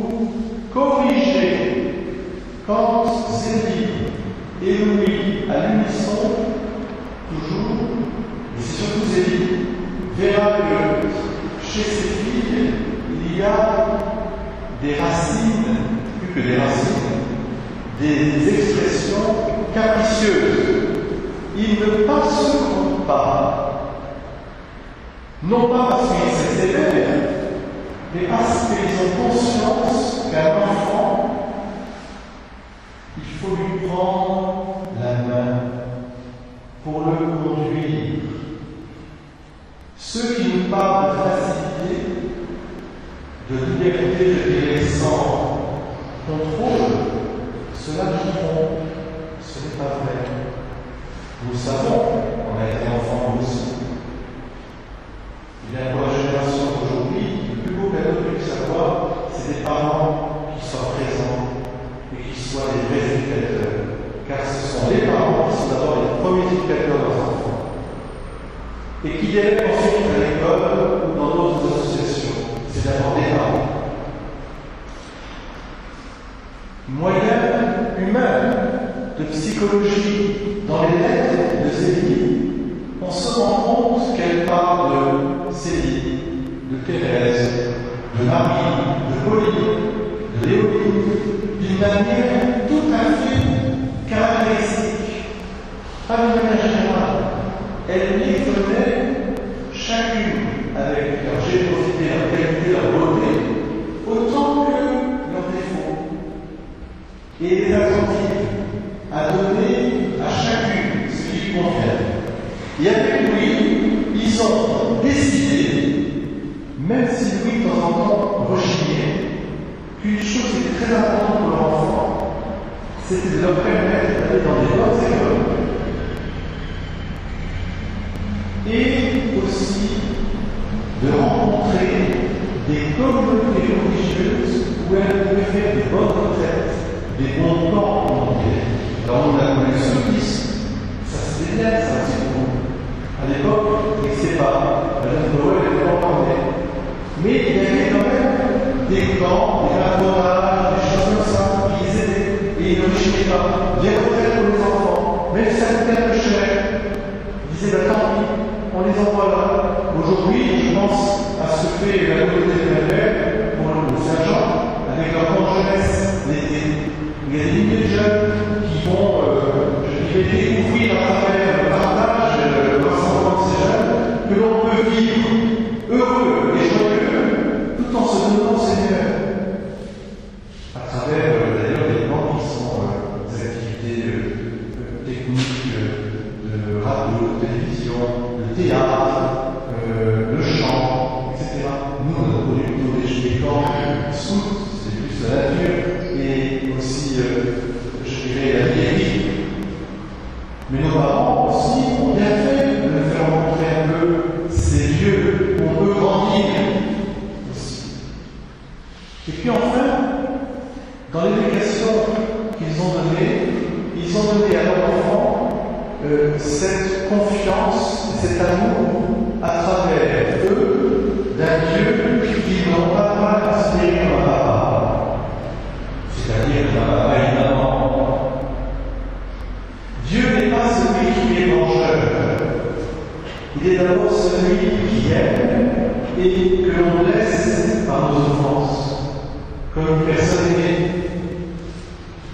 corriger. Quand Zélie et Louis, à l'unisson, toujours, et c'est surtout Zélie, verra que chez ses filles, il y a des racines, plus que des racines, des expressions capricieuses. Ils ne passeront pas, non pas parce qu'ils sont sévères, mais parce qu'ils ont conscience qu'un enfant, il faut lui prendre la main pour le conduire. Ceux qui nous parlent de facilité, de liberté, je dirais sans contrôle, cela nous trompe. Ce n'est pas vrai. Nous savons, on a été enfants aussi. Bien, pour la génération d'aujourd'hui, le plus beau cadeau que puisse avoir, c'est des parents qui soient présents et qui soient des vrais éducateurs. Car ce sont les parents qui sont d'abord les premiers éducateurs de leurs enfants. Et qui délèguent ensuite à l'école ou dans d'autres associations. C'est d'abord des parents. humaine, de psychologie, dans les lettres de Zélie, on se rend compte qu'elle parle de Céline, de Thérèse, de Marie, de Pauline, de Léonie, d'une manière tout à fait caractéristique, pas d'une manière générale. Elle les connaît chacune avec leur générosité, leur qualité, leur beauté, autant que leurs défauts. Et les attentive à donner à chacune ce qui lui convient. Et avec Louis, ils ont décidé, même si Louis de temps en temps rechignait, qu'une chose était très importante pour l'enfant, c'était de leur permettre d'aller dans des bonnes écoles. Et aussi de rencontrer des communautés religieuses où elles pouvaient faire des bonnes retraites, des bons camps en anglais. Alors on a connu le soufisme, ça c'était bien, ça aussi pour nous. À l'époque, il n'existait pas, la jeune Noël n'était pas encore née. Mais il y avait quand même des camps, des patronages, des choses comme ça qui les aidaient. Et ils ne richaient pas. Des retraites pour les enfants, même si ça coûtait un peu cher. Ils disaient, bah, tant pis, on les envoie là. Aujourd'hui, je pense à ce que fait la communauté de Malbec pour le Saint-Jean, avec leur camp jeunesse l'été. Il y a des milliers de jeunes qui vont découvrir à travers le partage de l'ensemble de ces jeunes que l'on peut vivre heureux et joyeux tout en se donnant au Seigneur. À travers d'ailleurs des plans qui sont des activités techniques de radio, de télévision, de théâtre, le chant, etc. Nous, on a connu plutôt des camps scouts, c'est plus la nature, et aussi, je dirais, la vie. Mais nos parents aussi ont bien fait de nous faire rencontrer un peu ces lieux où on peut grandir aussi. Et puis enfin, dans l'éducation qu'ils ont donnée, ils ont donné à leurs enfants cette confiance, cet amour à travers eux d'un Dieu qu'ils n'ont pas mal inspiré comme un papa, c'est-à-dire un papa et une maman. Dieu n'est pas celui qui est vengeur. Il est d'abord celui qui aime et que l'on laisse par nos offenses, comme une personne aimée.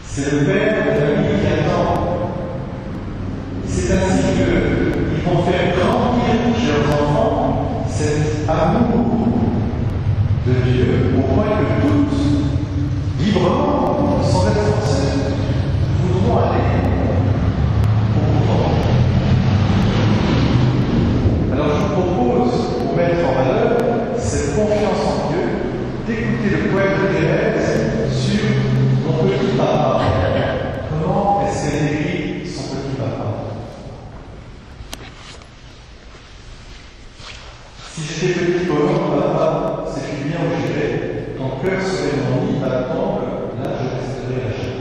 C'est le Père de la famille qui attend. C'est ainsi qu'ils vont faire grandir chez leurs enfants cet amour de Dieu au point que tous, librement, sans être forcés, voudront aller. Alors je vous propose, pour mettre en valeur cette confiance en Dieu, d'écouter le poème de Thérèse sur mon petit papa. Comment est-ce qu'elle écrit son petit papa? Si j'étais petit comment papa, c'est plus bien où j'irais, ton cœur serait mon lit battant, là je resterais à jamais.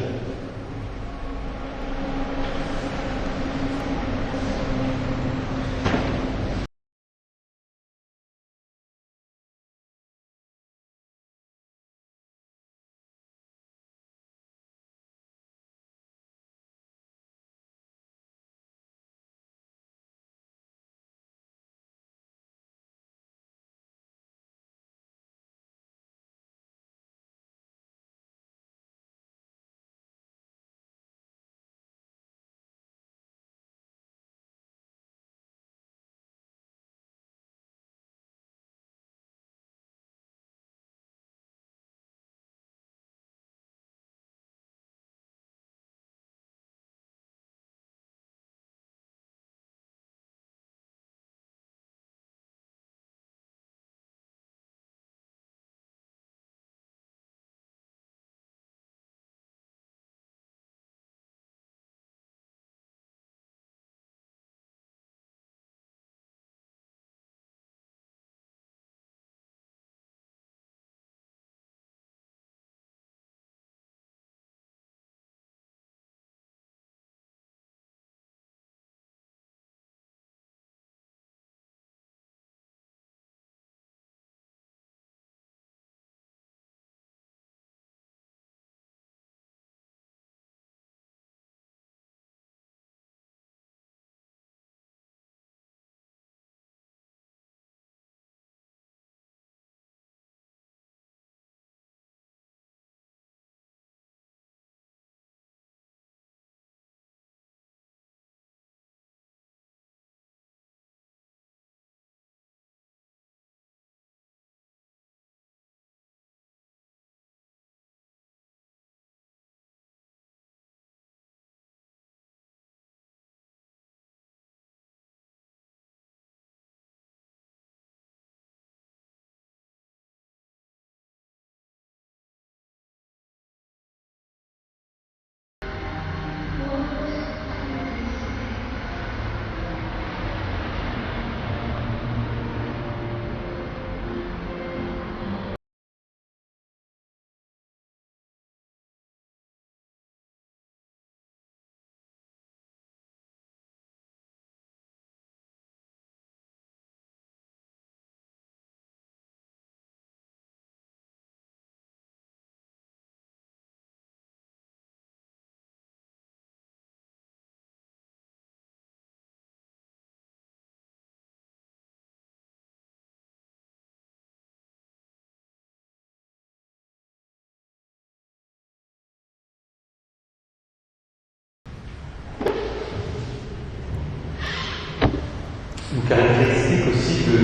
Une caractéristique aussi de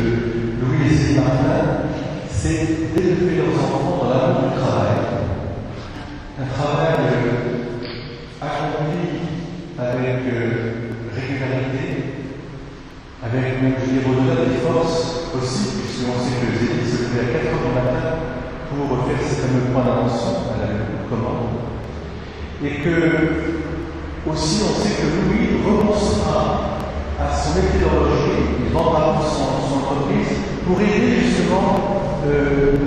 Louis et Céline Martin, c'est d'élever leurs enfants dans l'amour du travail. Un travail accompli avec régularité, avec même au-delà des forces aussi, puisqu'on sait que Zélie se levait à 4 heures du matin pour faire ces fameux points d'attention à la commande. Et que aussi on sait que Louis renoncera à son métier d'horlogerie, il vendra son entreprise pour aider justement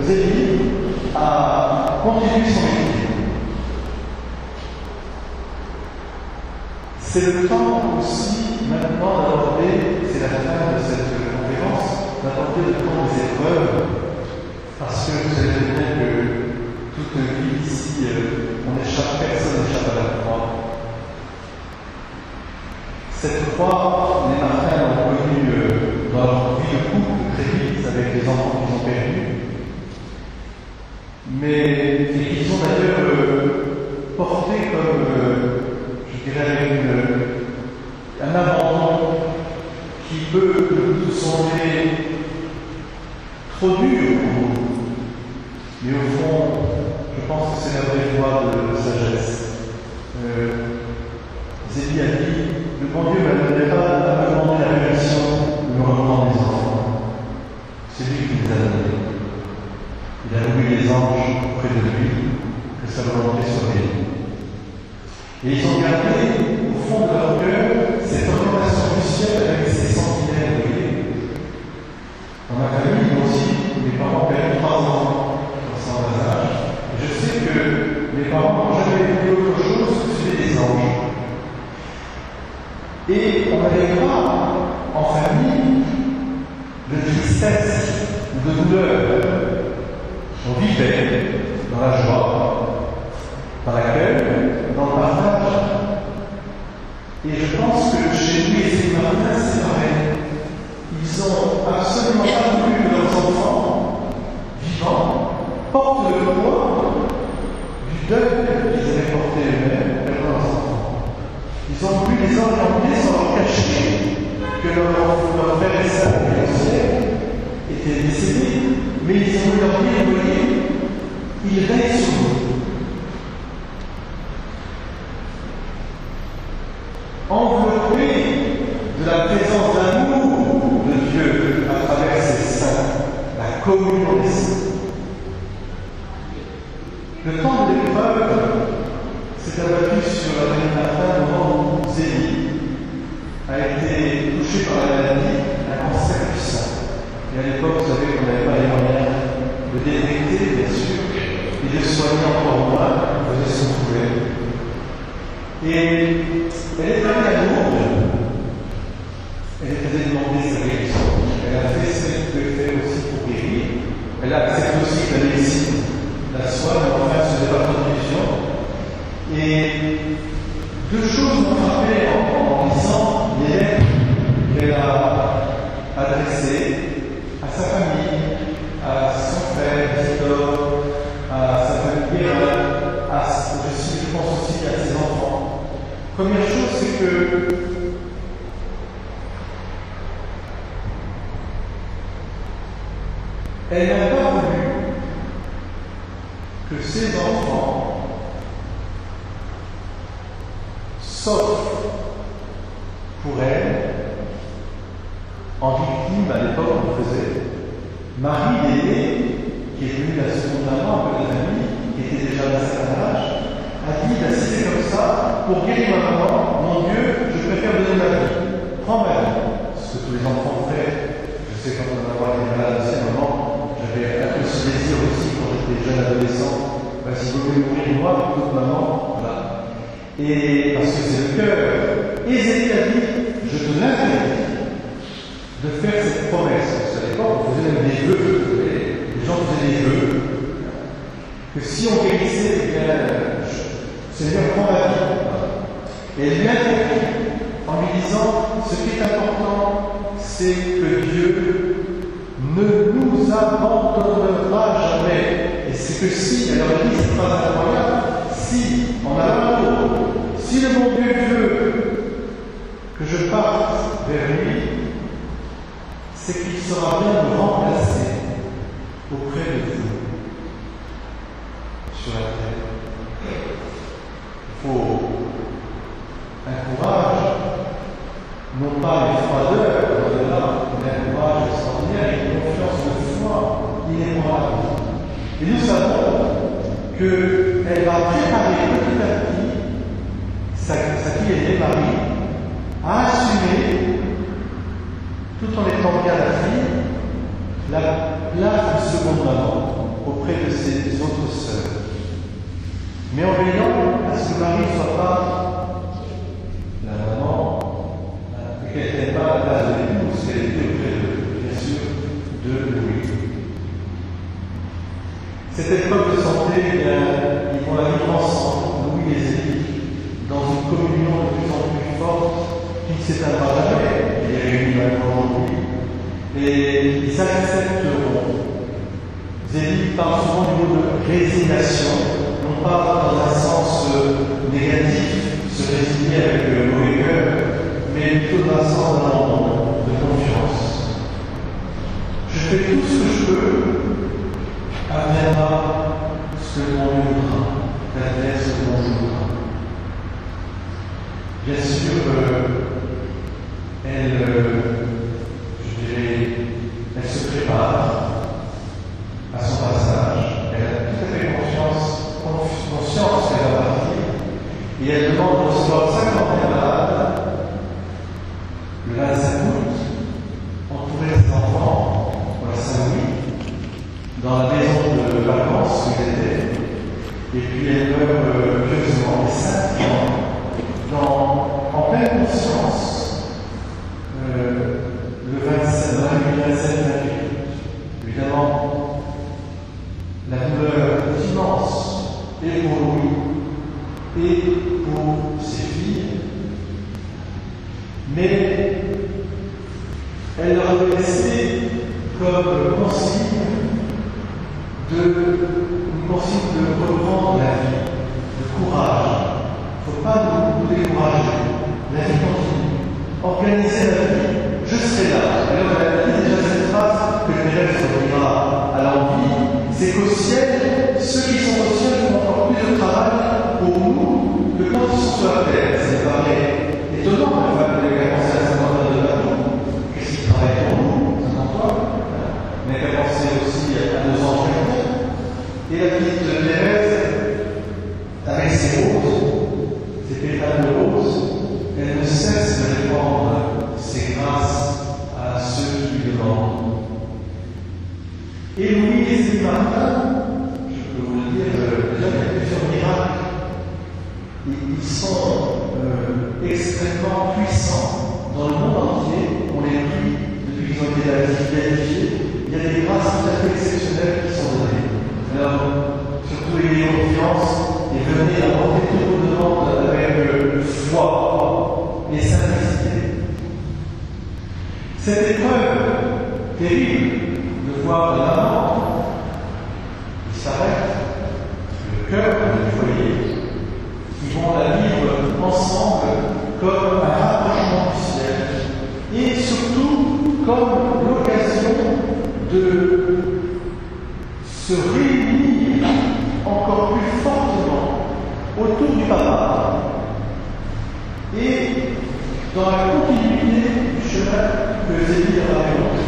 Zélie à continuer son métier. C'est le temps aussi maintenant d'aborder, c'est la fin de cette conférence, d'aborder le temps des épreuves, parce que vous savez bien que toute vie ici, personne n'échappe à la croix. Cette croix, les Martins l'ont connue dans leur vie de couple très vite avec les enfants qu'ils ont perdus, mais qu'ils ont d'ailleurs porté comme, je dirais, avec un abandon qui peut nous sembler trop dur pour nous, mais au fond, je pense que c'est la vraie voie de sagesse. Zélie a dit, le bon Dieu ne pas demander la permission de me reprendre les enfants. C'est lui qui les a donnés. Il a voulu les anges près de lui, que sa volonté soit bénie. Et ils ont gardé au fond de leur cœur cette orientation du ciel avec ses sentinelles brillées. Dans ma famille, moi aussi, mes parents perdent 3 enfants sans bas âge. Je sais que mes parents n'ont jamais vu autre chose que celui des anges. Et on n'avait pas en famille de tristesse ou de douleur. On vivait dans la joie, dans l'accueil, dans le partage. Et je pense que chez lui et ses Martin, c'est pareil. Ils ont absolument pas voulu que leurs enfants vivants portent le poids du deuil qu'ils avaient porté eux-mêmes vers leurs enfants. Ils ont voulu les orienter sans leur cacher que leur frère et sœur étaient décédés, mais ils ont voulu leur dire, voyez, il veille sur vous. Enveloppé de la présence d'amour de Dieu à travers ses saints, la communion des saints. Le temps de l'épreuve s'est abattu sur la famille Martin au moment où Zélie a été touché par la maladie, un cancer du sein. Et à l'époque, vous savez qu'on n'avait pas les moyens de détecter, bien sûr, et de soigner encore moins, on faisait son poulet. Et elle est allée à Lourdes. Elle est allée demander sa guérison. Elle a fait ce qu'elle pouvait faire aussi pour guérir. Elle a accepté aussi que la médecine la soigne, enfin, ce n'est pas de condition. Et 2 choses m'ont frappé en lisant les lettres qu'elle a adressées à sa famille, à son frère, Victor, à sa famille Guérin, je pense aussi à ses enfants. Première chose, c'est que elle n'a pas voulu que ses enfants, sauf pour elle, en victime à l'époque on faisait, Marie l'aînée, qui est venue la seconde maman un peu de la famille, qui était déjà d'un certain âge, a dit d'assister comme ça, pour guérir ma maman, mon Dieu, je préfère donner ma vie. Prends ma vie. Ce que tous les enfants font. Je sais quand on a été malade à ce moment, j'avais un peu ce désir aussi quand j'étais jeune adolescent. Si vous voulez mourir moi, plutôt que maman, voilà. Et parce que c'est le cœur. Et Zélie a dit, je te l'interdis de faire cette promesse. Vous savez pas, on faisait même des vœux. Les gens faisaient des vœux. Que si on guérissait, eh bien, Seigneur, prends ma vie. Et elle lui interdit en lui disant, ce qui est important, c'est que Dieu ne nous abandonnera jamais. Et c'est que si, alors elle dit cette phrase incroyable, si, en amour, si le bon Dieu veut que je parte vers lui, c'est qu'il sera bien de remplacer auprès de vous sur la terre. Il faut un courage, non pas une froideur, mais un courage extraordinaire et une confiance de foi inébranlable. Et nous savons qu'elle va préparer petit à petit sa fille aînée, Marie, à assumer, tout en étant bien la fille, la place de seconde maman auprès de ses autres sœurs. Mais en veillant à ce que Marie ne soit pas la maman, qu'elle n'ait pas la place de l'épouse, qu'elle était auprès de, bien sûr, de Louis. Cette épreuve de santé, ils vont la vivre ensemble, Louis et Zélie, dans une communion de plus en plus forte qui ne s'éteindra jamais. Il y a eu aujourd'hui. Et ils accepteront. Zélie parle souvent du mot de résignation, non pas dans un sens négatif, se résigner avec le mauvais cœur, mais plutôt dans un sens d'abandon, de confiance. Je fais tout ce que je peux, adviendra ce que mon Dieu voudra, adviendra ce que mon Dieu voudra. Bien sûr, elle se prépare à son passage. Elle a tout à fait conscience qu'elle va partir. Et elle demande de recevoir 50 malades le 25 août, entourée des enfants pour la Saint-Louis, dans la maison de vacances où elle était. Et puis elle meurt pieusement et simplement, en pleine conscience, le 27 28. Évidemment, la douleur est immense, et pour lui, et pour ses filles. Mais elle leur avait laissé comme consigne de reprendre la vie, le courage. Il ne faut pas nous décourager. La vie continue. Organiser la vie. Je serai là. Alors, elle a dit déjà cette phrase que le Père se redira à l'envie. C'est qu'au ciel, ceux qui sont au ciel font encore plus de travail pour nous que quand ils sont sur la terre. Ça me paraît étonnant quand même de penser à Saint-Antoine de Padoue. Qu'est-ce qu'il travaille pour nous, Saint-Antoine? On n'a qu'à penser aussi à nos anges chrétiens. Et la petite Thérèse, avec ses roses, ses pétales de roses, elle ne cesse de répandre ses grâces à ceux qui lui demandent. Et Louis et Zélie Martin, je peux vous le dire, déjà il y a plusieurs miracles. Ils sont extrêmement puissants dans le monde entier. On les prie depuis qu'ils ont été béatifiés. Il y a des grâces tout à fait exceptionnelles qui sont données. Alors, surtout ayez confiance et venez apporter toutes vos demandes avec foi et simplicité. Cette épreuve terrible de voir la maman qui s'arrête, le cœur du foyer, qui vont la vivre ensemble comme un rapprochement du ciel et surtout comme l'occasion de se réunir encore plus fortement autour du papa et dans la continuité du chemin que Zélie leur avait montré.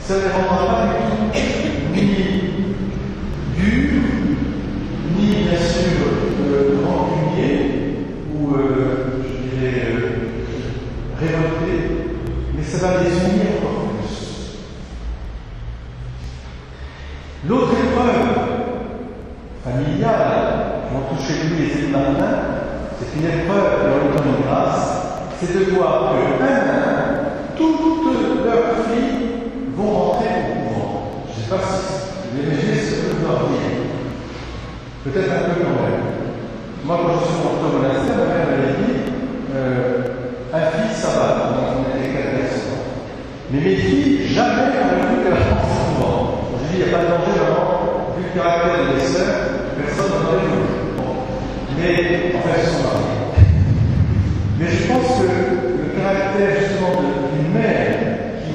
Ça ne les rendra pas du tout ni dur, ni bien sûr rancunier ou je dirais révolté, mais ça va les unir encore plus. L'autre épreuve familiale qui vont toucher lui et Zélie Martin, c'est une épreuve dans le temps de grâce, c'est de voir que toutes leurs filles vont rentrer au couvent. Je ne sais pas si vous imaginez ce que je leur dire. Peut-être un peu quand même. Moi, quand je suis rentré au monastère, ma mère m'avait dit un fils, ça va, on était 4 garçons. Mais mes filles, jamais on a vu qu'elles rentrent au couvent. J'ai dit, il n'y a pas de danger, vraiment, vu le caractère des sœurs, personne n'en avait vu. Mais, enfin, elles sont mariées. Mais je pense que le caractère, justement, d'une mère qui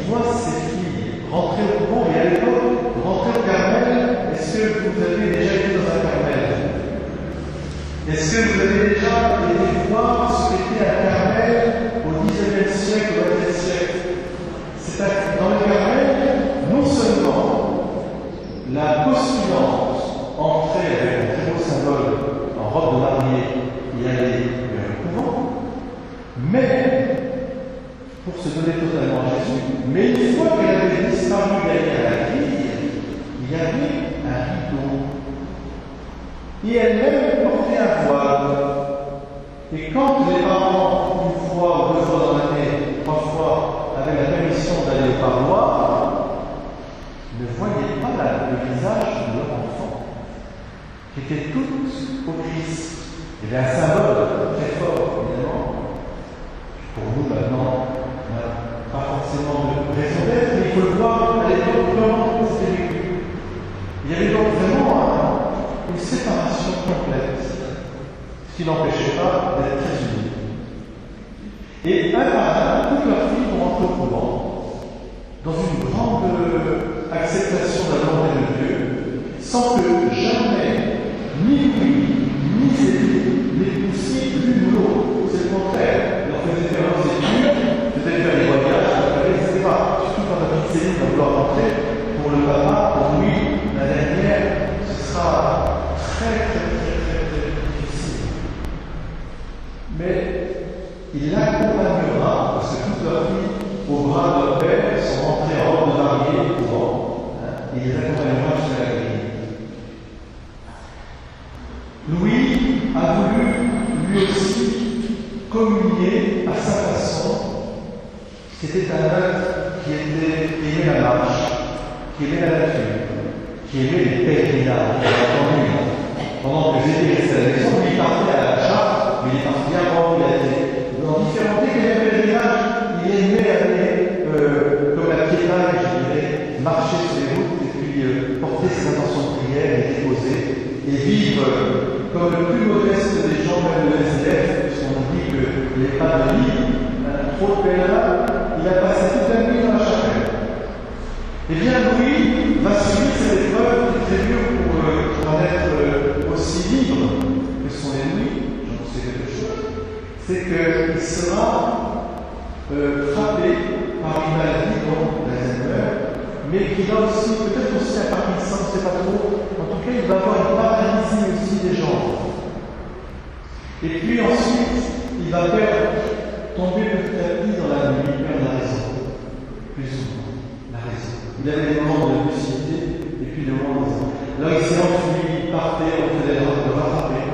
pour se donner totalement à Jésus. Mais une fois qu'elle avait disparu derrière la grille, il y avait un rideau. Et elle-même portait un voile. Et quand les parents, une fois, deux fois dans l'année, trois fois, avaient la permission d'aller au parloir, ne voyaient pas le visage de leur enfant, qui était toute au Christ. Il y avait un symbole très fort, évidemment. Pour nous, maintenant, on n'a pas forcément de raison d'être, mais il faut le voir à l'époque comment c'était vécu. Il y avait donc vraiment une séparation complète, ce qui n'empêchait pas d'être très unis. Et un par un, toutes leurs filles vont rentrer au couvent, dans une grande acceptation de la volonté de Dieu, sans que jamais, ni lui, ni Zélie, n'aient poussé l'une ou l'autre. C'est le contraire. Ils leur faisaient faire leurs études, faisaient faire les voyages, etc. Surtout quand la petite Zélie va vouloir rentrer, pour le papa, pour lui, la dernière, ce sera très difficile. Mais il l'accompagnera, parce que toutes leurs filles, au bras de leur père, sont rentrées en robe de mariée au couvent, et il les accompagnera jusqu'à la grille. Louis a voulu, lui aussi, communier à sa façon. C'était un homme qui aimait la marche, qui aimait la nature, qui aimait les pèlerinages. Pendant que j'étais resté à la maison, lui partait à la Chartre, mais il est parti à Rome, il a été dans différents pays, il aimait pèlerinage, il aimait aller comme la piétage, je dirais, marcher sur les routes et puis porter ses intentions de prière et déposer et vivre comme le plus modeste des gens, même le SDF, puisqu'on dit que les pas de lit, trop de pèlerins, il a passé toute la nuit dans la chapelle. Eh bien, Louis va subir cette épreuve qui est très dure pour en être aussi libre que son ennemi, j'en sais quelque chose, c'est qu'il sera frappé par une maladie dont l'Alzheimer, mais qui a aussi, peut-être aussi un Parkinson, on ne sait pas trop, en tout cas, il va avoir une paralysie aussi des jambes. Et puis ensuite, il va tomber petit à petit dans la nuit, perdre la raison, plus ou moins, la raison. Il avait des moments de lucidité et puis des moments de raison. Alors il s'est enfui, il partait, on faisait le rattraper.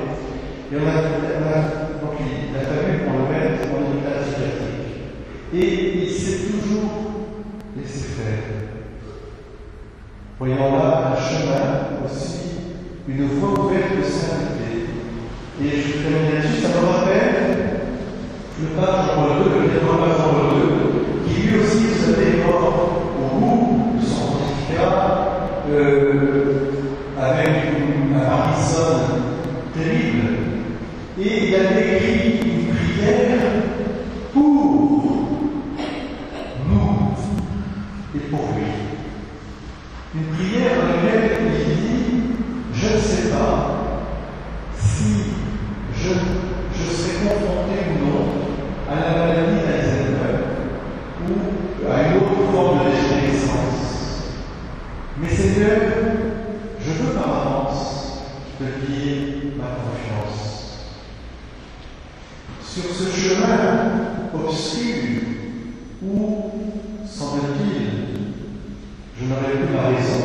Et donc il a fallu qu'on le mette en hôpital psychiatrique. Et il s'est toujours laissé faire. Voyons là un chemin aussi, une voie ouverte de sainteté. Et je termine là-dessus, ça me rappelle le pape Jean-Paul II, le pape Jean-Paul II, qui lui aussi, vous savez, est mort au bout de son pontificat, avec un Parkinson terrible. Et il avait écrit une prière pour nous et pour lui. Une prière dans laquelle il dit « Je ne sais pas si je serai confronté ou non à la maladie d'Alzheimer ou à une autre forme de dégénérescence. Mais Seigneur, je veux par avance te dire ma confiance. Sur ce chemin obscur où, semble-t-il, je n'aurai plus la raison,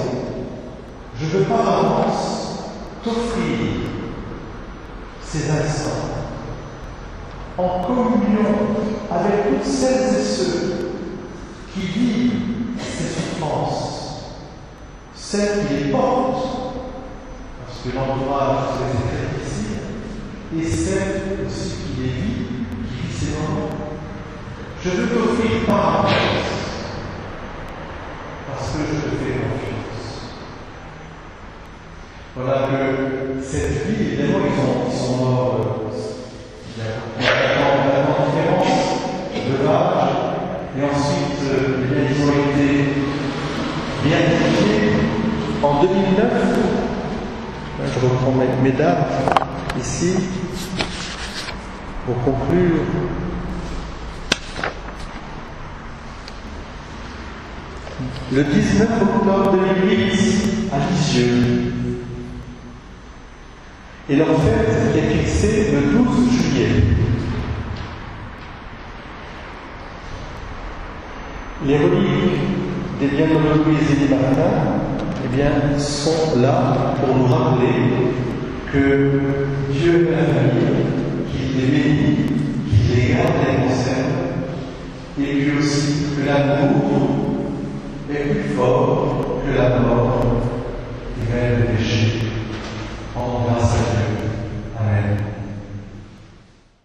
je veux par avance t'offrir ces instants en communion avec toutes celles et ceux qui vivent ces souffrances, celles qui les portent, parce que l'entourage c'est très difficile, et celles aussi qui les vivent, qui vivent ces moments. Je veux t'offrir par avance, parce que je te fais confiance. Voilà que cette vie, évidemment, ils sont morts. Il y a la différence de l'âge, et ensuite, ils ont été béatifiés En 2009, je reprends mes dates ici pour conclure. Le 19 octobre 2008 à Lisieux. Et leur fête est fixée le 12 juillet. les reliques des bienheureux Louise et Martin, eh bien, sont là pour nous rappeler que Dieu est la famille, qu'il les bénit, qu'il les garde et les conserve, et puis aussi que l'amour est plus fort que la mort et même le péché. En grâce à Dieu.